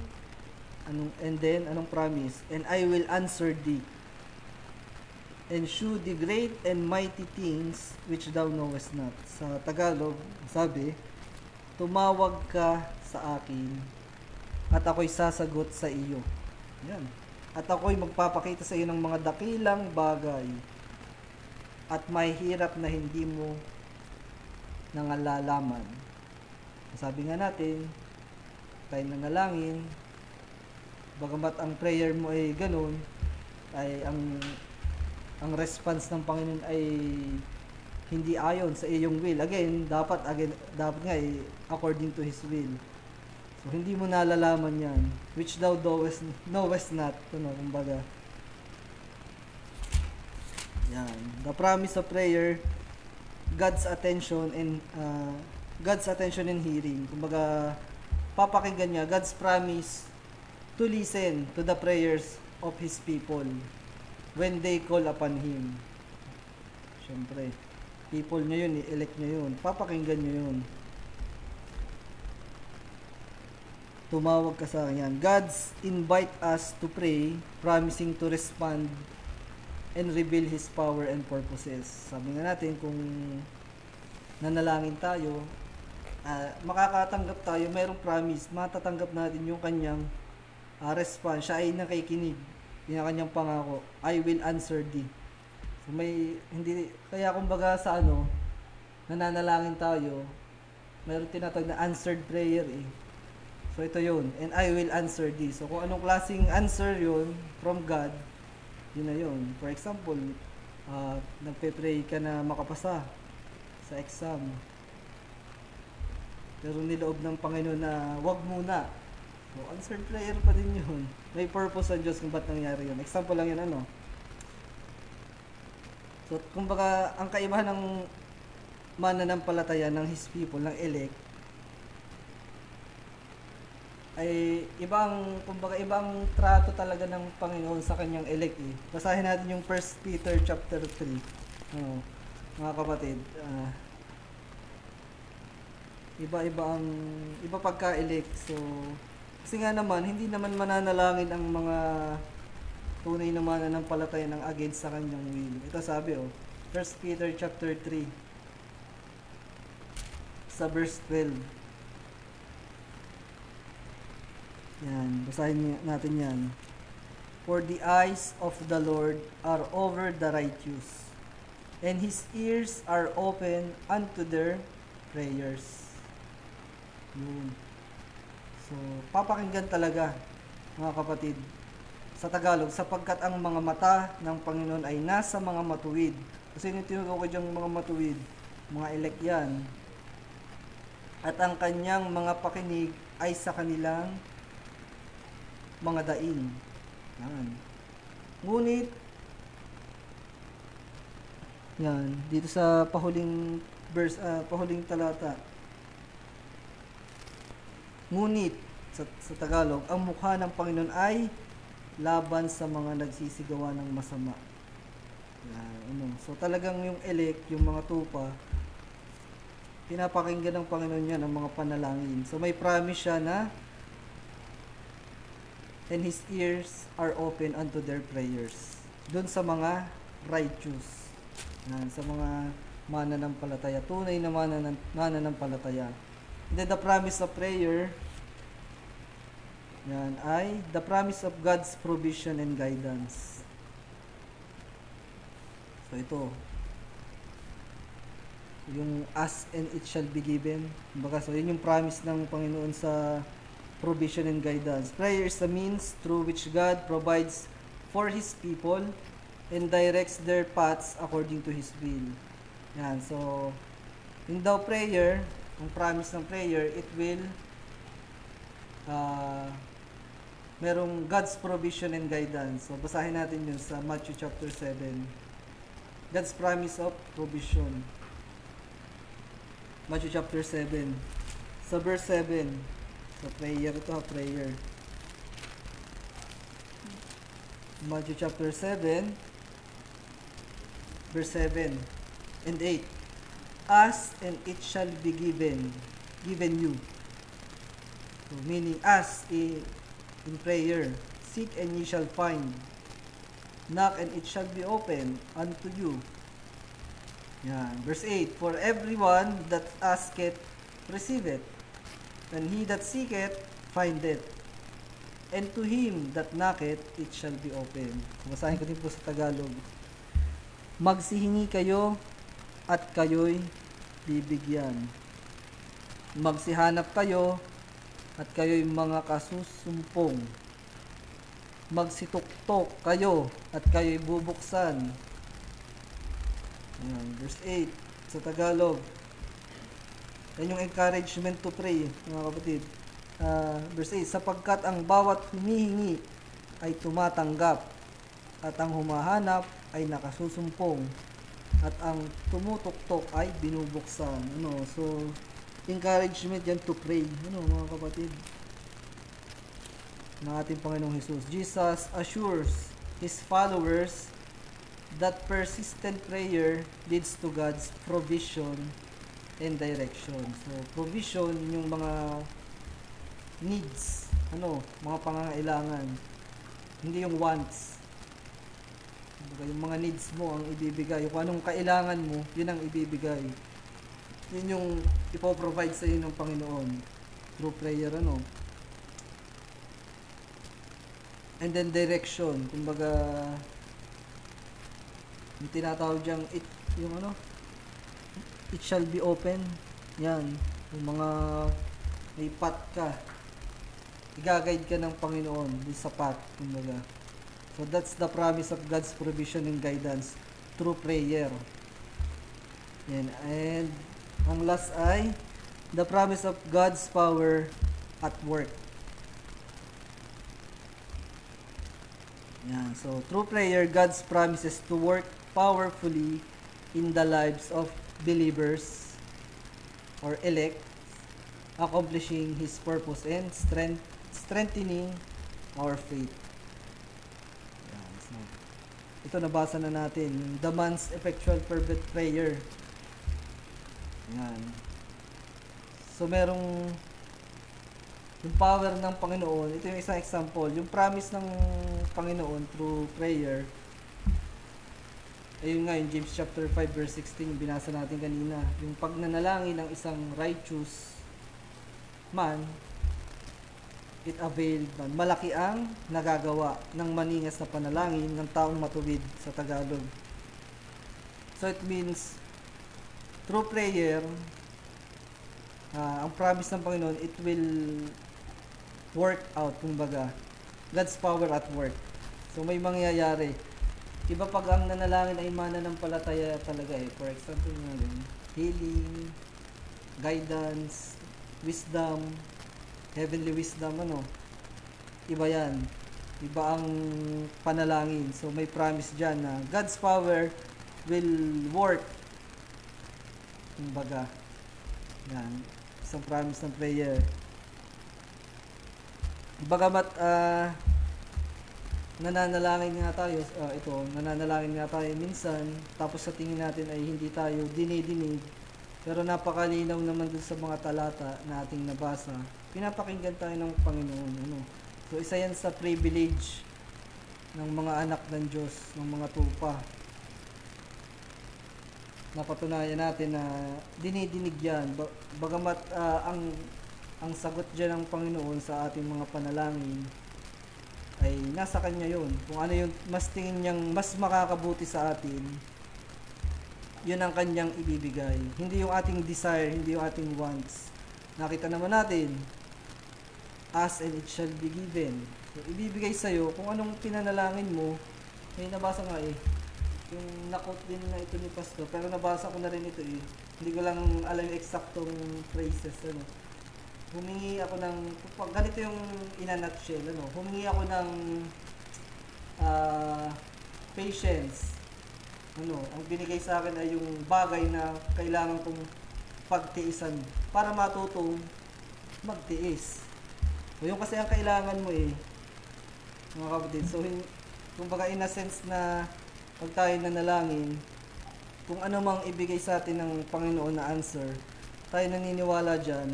anong promise? And I will answer thee, and shew thee great and mighty things which thou knowest not. Sa Tagalog, sabi, tumawag ka sa akin, at ako'y sasagot sa iyo. Yan. At ako'y magpapakita sa iyo ng mga dakilang bagay at may hirap na hindi mo nangalaman. Sabi nga natin, tayo nangalangin, bagamat ang prayer mo ay ganun, ay ang response ng Panginoon ay hindi ayon sa iyong will. Dapat nga ay according to His will. So, hindi mo nalalaman yan, which thou knowest not. Kumbaga. Yan. The promise of prayer, God's attention and hearing. Kumbaga, papakinggan niya, God's promise to listen to the prayers of His people when they call upon Him. Siyempre, people niya yun, elect niya yun. Papakinggan niya yun. Tumawag ka sa kanya. God's invite us to pray, promising to respond and reveal His power and purposes. Sabi nga natin, kung nanalangin tayo, makakatanggap tayo, mayroong promise, matatanggap natin yung kanyang response. Siya ay nakikinig. Yung kanyang pangako, I will answer thee. So kaya kumbaga sa nananalangin tayo, mayroong tinatawag na answered prayer So ito yun, and I will answer thee. So kung anong klaseng answer yun from God, yun na yun. For example, nagpe-pray ka na makapasa sa exam. Pero niloob ng Panginoon na wag muna. So answered prayer pa din yun. May purpose sa Diyos kung ba't nangyari yun. Example lang yun, So kumbaga, ang kaibahan ng mananampalataya ng His people, ng elect, ay ibang trato talaga ng Panginoon sa kanyang elect Basahin natin yung 1 Peter chapter 3. Mga kapatid, iba pagka-elect. So, kasi nga naman, hindi naman mananalangin ang mga tunay na mananampalataya ng against sa kanyang will. Ito sabi 1 Peter chapter 3. sa verse 12. Yan, basahin natin yan. For the eyes of the Lord are over the righteous, and His ears are open unto their prayers. Yun. So, papakinggan talaga, mga kapatid, sa Tagalog, sapagkat ang mga mata ng Panginoon ay nasa mga matuwid. Kasi yung tinutukoy diyang mga matuwid, mga elect yan. At ang kanyang mga pakinig ay sa kanilang mga daing. Yan. Ngunit, yan, dito sa pahuling verse, pahuling talata. Ngunit, sa Tagalog, ang mukha ng Panginoon ay laban sa mga nagsisigawa ng masama. Yan, So talagang yung elect, yung mga tupa, pinapakinggan ng Panginoon yan ang mga panalangin. So may promise siya na and His ears are open unto their prayers. Doon sa mga righteous. Yan, sa mga mananampalataya. Tunay na mananampalataya. And then the promise of prayer, yan, ay the promise of God's provision and guidance. So ito, yung ask and it shall be given. So yun yung promise ng Panginoon sa provision and guidance. Prayer is the means through which God provides for His people and directs their paths according to His will. Yan, so in the prayer, ang promise ng prayer, it will merong God's provision and guidance. So basahin natin yun sa Matthew chapter 7. God's promise of provision. Matthew chapter 7. Sa verse 7. So prayer ito, prayer. Matthew chapter 7, verse 7 and 8. Ask and it shall be given you. So, meaning ask in prayer. Seek and ye shall find. Knock and it shall be opened unto you. Yan. Verse 8. For everyone that asketh, receiveth. And he that seeketh, findeth. And to him that knocketh, it shall be opened. Basahin ko din po sa Tagalog. Magsihingi kayo, at kayo'y bibigyan. Magsihanap kayo, at kayo'y mga kasusumpong. Magsituktok kayo, at kayo'y bubuksan. Ayan, verse 8 sa Tagalog. Yan yung encouragement to pray, mga kapatid. Verse 8, sapagkat ang bawat humihingi ay tumatanggap, at ang humahanap ay nakasusumpong, at ang tumutuktok ay binubuksan. So, encouragement yan to pray, mga kapatid, ng ating Panginoong Jesus. Jesus assures His followers that persistent prayer leads to God's provision and direction. So, provision, yung mga needs, mga pangangailangan. Hindi yung wants. Yung mga needs mo ang ibibigay. Kung anong kailangan mo, yun ang ibibigay. Yun yung ipoprovide sa iyo ng Panginoon through prayer, And then direction, kumbaga yung tinatawag diyang it shall be open. Yan, yung mga may path ka, i-guide ka ng Panginoon sa path, kumbaga. So that's the promise of God's provision and guidance through prayer. Yan, and ang last ay the promise of God's power at work. Yan, so through prayer, God's promises to work powerfully in the lives of believers or elect, accomplishing His purpose and strengthening our faith. Yan, so, ito nabasa na natin, the man's effectual fervent prayer. Yan. So merong yung power ng Panginoon, ito yung isang example, yung promise ng Panginoon through prayer, ayun nga, yung James chapter 5 verse 16, yung binasa natin kanina. Yung pagnanalangin ng isang righteous man, it availed man. Malaki ang nagagawa ng maningas na panalangin ng taong matuwid sa Tagalog. So it means, through prayer, ang promise ng Panginoon, it will work out, kumbaga. God's power at work. So may mangyayari. Iba pag ang nanalangin ay mananampalataya talaga eh. For example, healing, guidance, wisdom, heavenly wisdom, iba yan. Iba ang panalangin. So may promise dyan na God's power will work. Kumbaga, yan. Isang promise ng prayer. Bagamat nananalangin nga tayo, nananalangin nga tayo minsan, tapos sa tingin natin ay hindi tayo dinidinig, pero napakalinaw naman dun sa mga talata na ating nabasa, pinapakinggan tayo ng Panginoon. So isa yan sa privilege ng mga anak ng Diyos, ng mga tupa. Napatunayan natin na dinidinig yan, bagamat ang sagot dyan ng Panginoon sa ating mga panalangin ay nasa Kanya yun. Kung ano yung mas tingin niyang mas makakabuti sa atin, yun ang Kanyang ibibigay. Hindi yung ating desire, hindi yung ating wants. Nakita naman natin, ask and it shall be given. So, ibibigay sa'yo kung anong pinanalangin mo. May nabasa nga yung na-quote din na ito ni Pastor, pero nabasa ko na rin ito Hindi ko lang alam yung eksaktong phrases, Humingi ako ng, ganito yung in a nutshell, humingi ako ng patience. Ang binigay sa akin ay yung bagay na kailangan kong pagtiisan para matutong magtiis. So, yung kasi ang kailangan mo mga kapatid. So, kumbaga in a sense na pag tayo nanalangin, kung ano mang ibigay sa atin ng Panginoon na answer, tayo naniniwala dyan,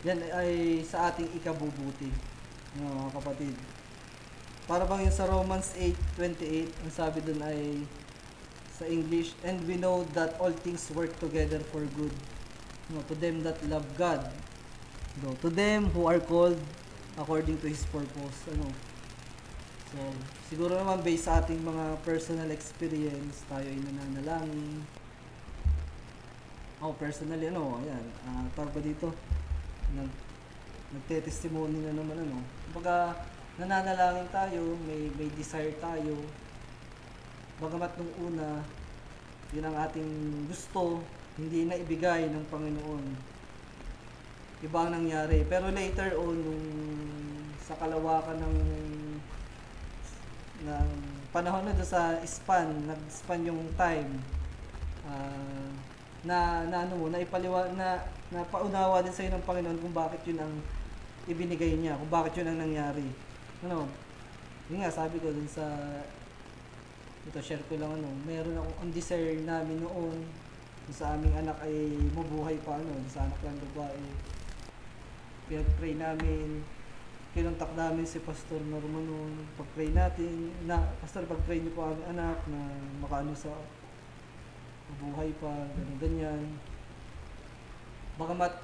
yan ay sa ating ikabubuti, mga kapatid. Para bang yung sa Romans 8:28, ang sabi dun ay sa English, and we know that all things work together for good, to them that love God, to them who are called according to His purpose. So siguro naman based sa ating mga personal experience, tayo ay nananalangin. Personally, ayan, tawag ba dito? Nagte-testimony na naman, Kumbaga, nananalangin tayo, may desire tayo. Bagamat nung una, yun ang ating gusto, hindi na ibigay ng Panginoon. Iba ang nangyari. Pero later on, nung sa kalawakan ng panahon na doon sa nag-span yung time, napaunawa din sa'yo ng Panginoon kung bakit yun ang ibinigay niya, kung bakit yun ang nangyari. Yun nga, sabi ko dun sa, share ko lang, meron akong desire namin noon, sa aming anak ay mabuhay pa, sa anak lang babae. Pinag-pray namin, kinontak namin si Pastor Norman noon, pag-pray natin, Pastor, pag-pray niyo po aming anak na makaano sa buhay pa, ganyan. Bagamat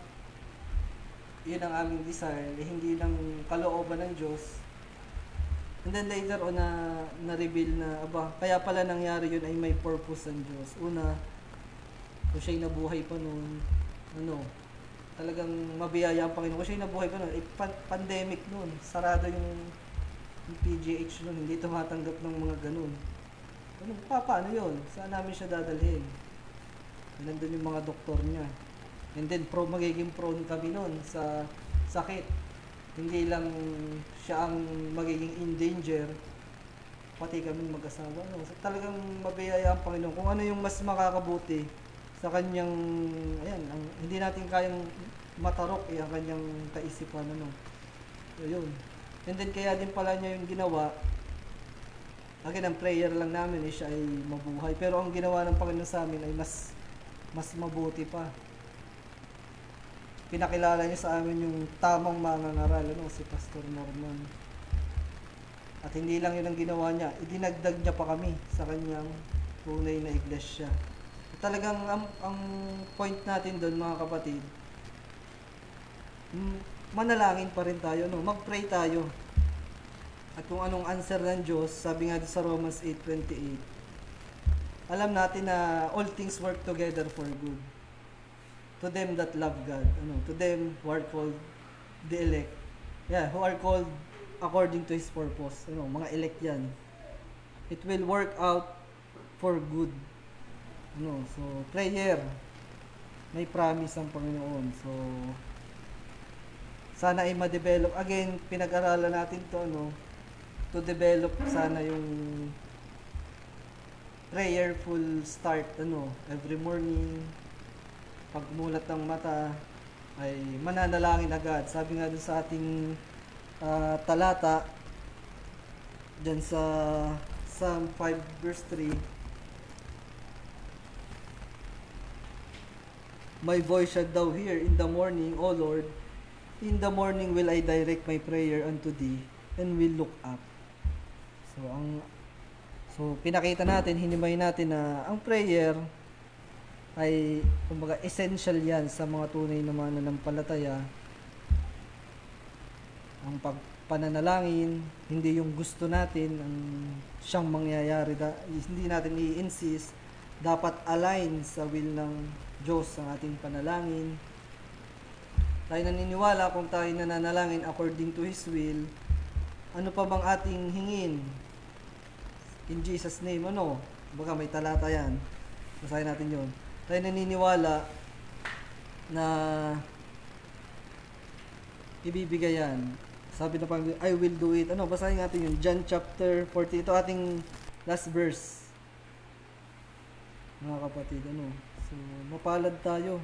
yun ang aming desire, hindi lang kalooban ng Diyos. And then later on na-reveal na, kaya pala nangyari yun ay may purpose ng Diyos. Una, kung siya'y nabuhay pa noon, talagang mabiyaya ang Panginoon. Kung siya'y nabuhay pa noon, pandemic noon, sarado yung PGH noon, hindi tumatanggap ng mga ganun. Paano yun? Saan namin siya dadalhin? Nandun yung mga doktor niya. And then magiging prone kami nun sa sakit. Hindi lang siya ang magiging in danger, pati kami mag-asawa. So, talagang mabiyaya ang Panginoon. Kung ano yung mas makakabuti sa kanyang, hindi natin kayang matarok ang kanyang kaisipan. So, yun. And then kaya din pala niya yung ginawa. Again, ang prayer lang namin siya ay mabuhay. Pero ang ginawa ng Panginoon sa amin ay mas mabuti pa. Pinakilala niya sa amin yung tamang mangangaral, si Pastor Norman. At hindi lang yun ang ginawa niya, idinagdag niya pa kami sa kanyang tunay na iglesia. Talagang ang point natin doon mga kapatid, manalangin pa rin tayo, no? Mag-pray tayo. At kung anong answer ng Diyos, sabi nga sa Romans 8:28, alam natin na all things work together for good. To them that love God, to them who are called the elect. Yeah, who are called according to His purpose. Mga elect yan. It will work out for good. So prayer, may promise ang Panginoon. So sana ay ma-develop. Again, pinag-aralan natin to develop sana yung prayerful start, every morning, pagmulat ng mata, ay mananalangin agad. Sabi nga dun sa ating talata, dyan sa Psalm 5 verse 3, my voice shalt thou hear in the morning, O Lord, in the morning will I direct my prayer unto thee, and will look up. So pinakita natin, hinimay natin na ang prayer ay kumbaga essential yan sa mga tunay na mananampalataya. Ang pananalangin, hindi yung gusto natin ang siyang mangyayari, hindi natin i-insist, dapat align sa will ng Diyos ang ating panalangin. Tayo naniniwala kung tayo nananalangin according to His will, ano pa bang ating hingin? In Jesus' name, Baga may talata yan. Basahin natin yun. Tayo naniniwala na ibibigay yan. Sabi na Panginoon, I will do it. Basahin natin yun. John chapter 40. Ito ating last verse. Mga kapatid, So, mapalad tayo.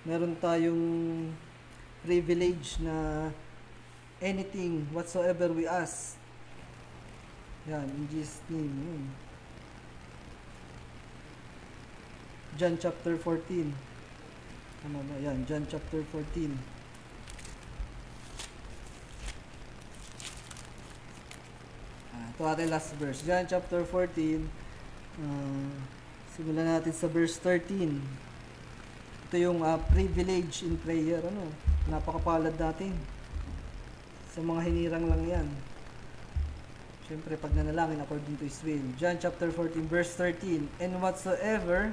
Meron tayong privilege na anything whatsoever we ask. Yan, in Jesus' name. John chapter 14. Yan, John chapter 14. Ito ating last verse. John chapter 14. Simulan natin sa verse 13. Ito yung privilege in prayer. Napakapalad natin. Sa mga hinirang lang yan. Siyempre, pag nanalangin according to His will. John chapter 14, verse 13. And whatsoever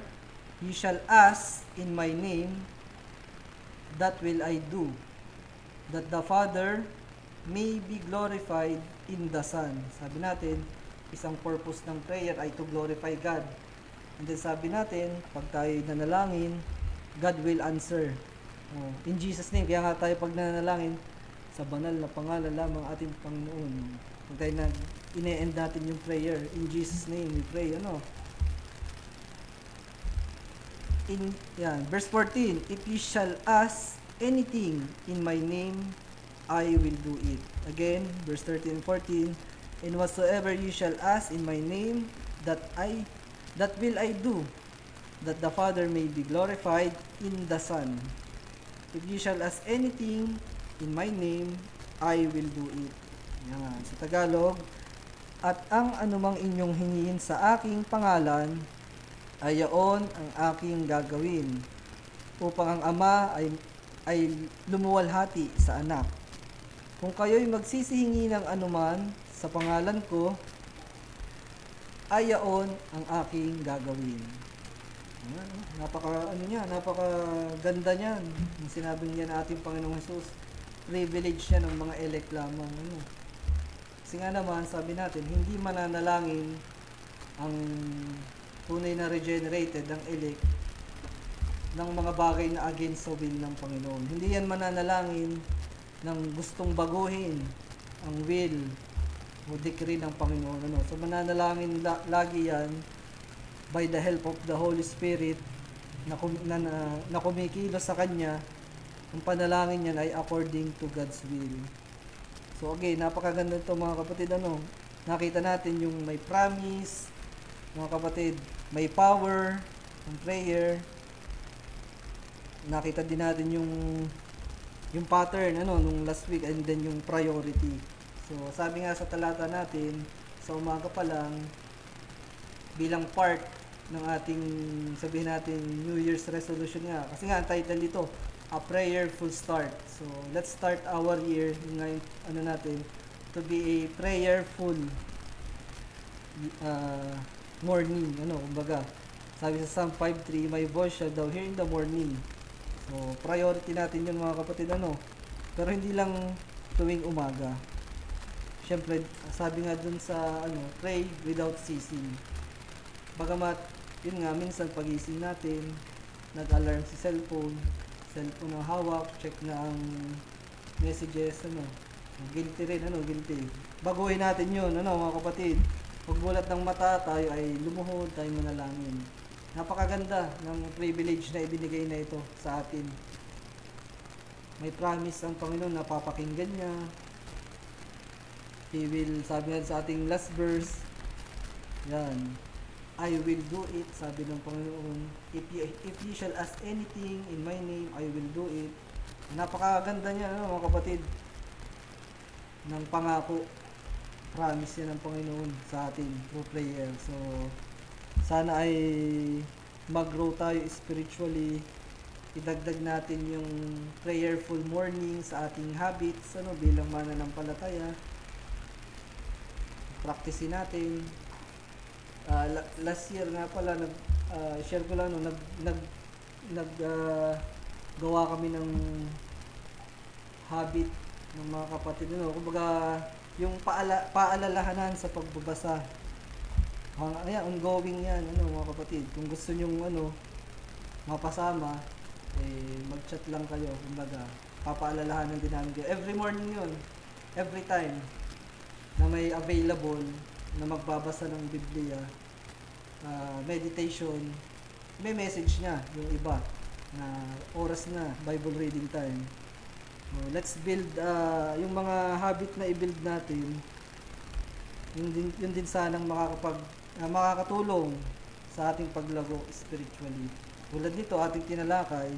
ye shall ask in my name, that will I do, that the Father may be glorified in the Son. Sabi natin, isang purpose ng prayer ay to glorify God. And then sabi natin, pag tayo nanalangin, God will answer. In Jesus' name, kaya nga tayo pag nanalangin, sa banal na pangalan lamang ating Panginoon. Pag tayo ine-end natin yung prayer, in Jesus' name we pray, verse 14, if ye shall ask anything in my name, I will do it. Again, verse 13 and 14, and whatsoever ye shall ask in my name, that will I do, that the Father may be glorified in the Son. If ye shall ask anything in my name, I will do it. Yan. Sa Tagalog, at ang anumang inyong hingin sa aking pangalan, ay yaon ang aking gagawin, upang ang Ama ay lumuwalhati sa Anak. Kung kayo'y magsisihingi ng anuman sa pangalan ko, ay yaon ang aking gagawin. Ayan, napakaganda niyan. Yung sinabi niya na ating Panginoong Jesus, privilege niya ng mga elect lamang. Kasi nga naman, sabi natin, hindi mananalangin ang tunay na regenerated, ang elect, ng mga bagay na against sa will ng Panginoon. Hindi yan mananalangin ng gustong baguhin ang will o decree ng Panginoon. So mananalangin lagi yan by the help of the Holy Spirit na kumikilos sa Kanya. Ang panalangin niyan ay according to God's will. So again, napakaganda ito mga kapatid. Nakita natin yung may promise, mga kapatid, may power, yung prayer. Nakita din natin yung pattern nung last week, and then yung priority. So, sabi nga sa talata natin, sa umaga pa lang, bilang part ng ating, sabihin natin, New Year's resolution nga. Kasi nga, ang title nito, A Prayerful Start. So, let's start our year, yung nga yung, ano natin, to be a prayerful morning. Kumbaga, sabi sa Psalm 5:3, my voice shall thou hear in the morning. So, priority natin yun mga kapatid, Pero hindi lang tuwing umaga. Siyempre, sabi nga dun sa, pray without ceasing. Bagamat, yun nga, minsan pagising natin, nag-alarm si cellphone ang hawak, check na ang messages, guilty rin, guilty. Baguhin natin yun, mga kapatid. Pagbulat ng mata, tayo ay lumuhod, tayo manalangin. Napakaganda ng privilege na ibinigay na ito sa atin. May promise ang Panginoon na papakinggan niya. He will, sabi nga sa ating last verse, yan, I will do it, sabi ng Panginoon. If you shall ask anything in my name, I will do it. Napakaganda niya, mga kapatid, ng pangako. Promise yan ng Panginoon sa atin through prayer. So, sana ay mag-grow tayo spiritually. Idagdag natin yung prayerful morning sa ating habits, bilang mananampalataya. Practicein natin. Last year nga pala, share ko lang, gawa kami ng habit ng mga kapatid, kumbaga, yung paalalahanan sa pagbabasa. Ayan, ongoing yan, mga kapatid. Kung gusto nyong, mapasama, mag-chat lang kayo, kumbaga, papaalalahanan din namin kayo. Every morning yun, every time na may available na magbabasa ng Biblia, meditation, may message niya yung iba na oras na Bible reading time. Let's build yung mga habit na i-build natin, yun din sanang makakatulong sa ating paglago spiritually. Tulad nito ating tinalakay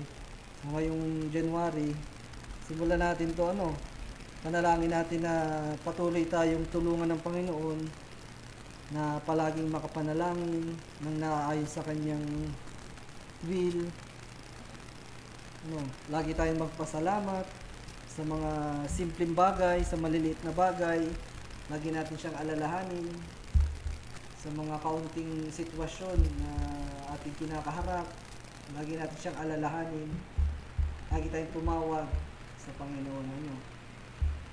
ngayong January, simulan natin to, panalangin natin na patuloy tayong tulungan ng Panginoon na palaging makapanalangin ng naaayon sa kanyang will. Lagi tayong magpasalamat sa mga simpleng bagay, sa maliliit na bagay. Lagi natin siyang alalahanin sa mga kaunting sitwasyon na ating kinakaharap. Lagi natin siyang alalahanin. Lagi tayong tumawag sa Panginoon.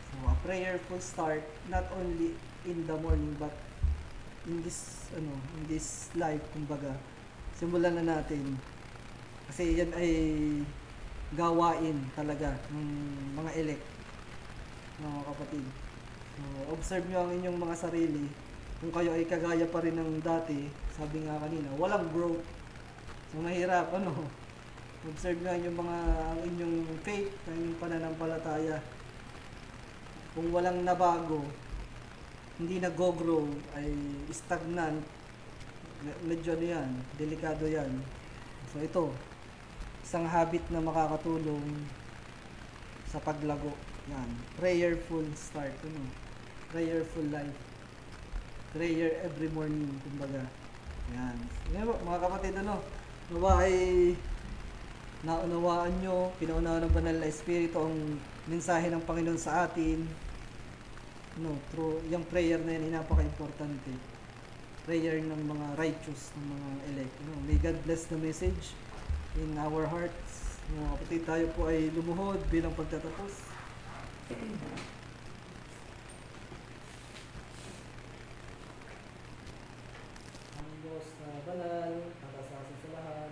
So, a prayerful start, not only in the morning, but in this life, kumbaga, simulan na natin. Kasi yan ay gawain talaga ng mga elect, mga kapatid. So, observe nyo ang inyong mga sarili. Kung kayo ay kagaya pa rin ng dati, sabi nga kanina, walang growth. So, mahirap, observe nyo ang inyong faith, ang inyong pananampalataya. Kung walang nabago, hindi nag-grow, ay stagnant, medyo yan, delikado yan. So ito, isang habit na makakatulong sa paglago. Yan, prayerful start, prayerful life. Prayer every morning, kumbaga. Yan. Yan mga kapatid, nawa ay naunawaan nyo, pinaunawa ng banal na Espiritu ang mensahe ng Panginoon sa atin. Through yung prayer na yan, napaka-importante. Prayer ng mga righteous, ng mga elect. May God bless the message in our hearts. Mga kapatid, tayo po ay lumuhod bilang pagtatapos. Ang Diyos na banal, nakasasa sa lahat.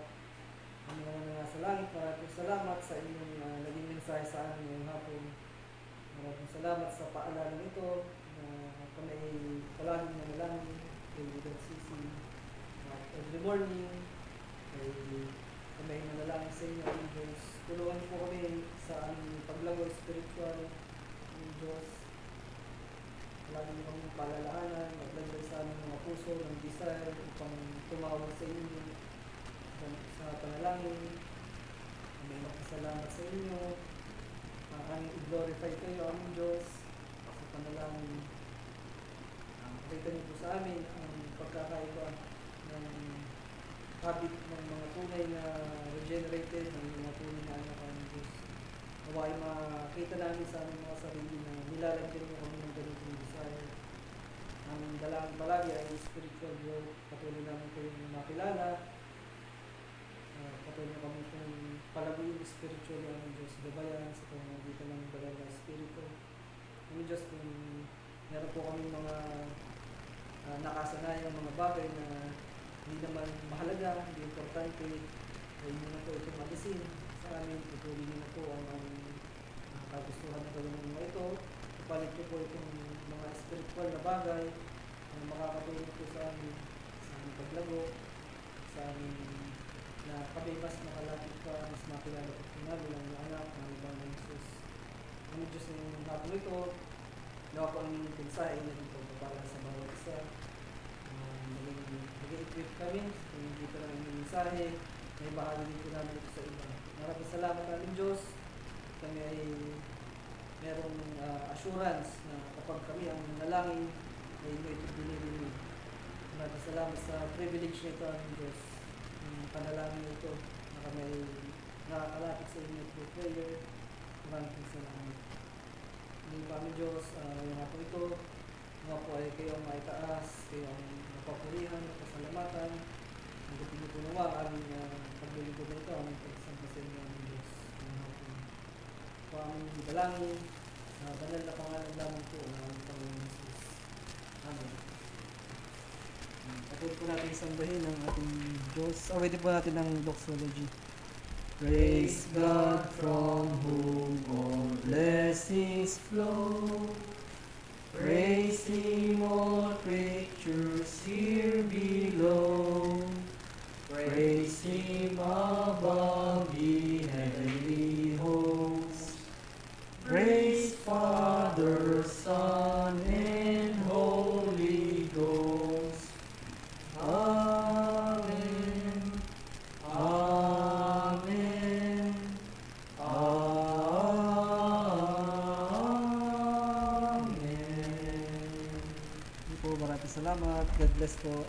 Ang mga nasa langit, maraming salamat sa inyong naging mensahe sa amin ngayong hapon. Maraming salamat sa paalala nito na kami palaging nanalangin kay WCC every morning. Kami nanalangin sa inyo, ang Diyos. Tulungan po kami sa aming paglago spiritual ng Diyos. Palaging kami palalaanan, maglagay sa aming mga puso ng desire upang tumawag sa inyo sa panalangin. Kami magpasalamat sa inyo. Ang i-glorify kayo, aming Diyos, sa panalangin. Pakita niyo po sa amin ang pagkakaiba ng habit ng mga tunay na regenerated, ng mga tunay na anak ng Diyos. Naway makita namin sa aming mga sarili na nilalagyan niyo kami ng ganitong desire. Ang dalangin palagi ay spiritual growth. Patuloy namin kayong makilala. Patuloy kami kung palaguin spiritual ang Diyos. Gabayan sa pamamagitan ng banal na Espiritu. Ang Diyos, kung meron po kami mga nakasanayang mga bagay na hindi naman mahalaga, hindi importante, ay hindi na po itong alisin sa amin. Patuloy niyo na po ang kagustuhan na gawin ng mga ito. Ipalit niyo po itong mga spiritual na bagay na makakatulong po sa amin, sa aming paglago, sa amin na kami mas makalapit pa, mas makilala po namin ang mga anak ng ibang ng Jesus. Ang Diyos ng hapon ito, gawa po ang inyong pinsay na dito para sa bawat isa. Nag-equip kami, kung dito lang ang mensahe, may bahagi din po namin ito sa iba. Maraming salamat namin Diyos. Kami ay merong assurance na kapag kami ang nanalangin, ay may ito dinirinig. Maraming salamat sa privilege nito ang Diyos. Yung panalangin ito na kami ay nakakalapit sa inyo through prayer. Maraming salamat. Hindi kami Diyos, yung nga po ito, nga po ay kayo ang maitaas, kayo ang mapapurihan, mapasalamatan. Ang gusto niyo po nawa, aming paglilingkod na ito, aming pagsamba sa inyo ng Diyos. Yung nga po, po aming dalangin, banal na pangalan lamang po ng aming Panginoon Jesus. Amen. Patuloy po natin sambahin ang ating Diyos. Awitin po natin ang doxology. Praise God from whom all blessings flow. Praise Him, all creatures here below. Praise Him above the heavenly hosts. Praise Father, Son, and Holy Ghost. Amen. Amen. Amen. Maraming salamat. God bless po.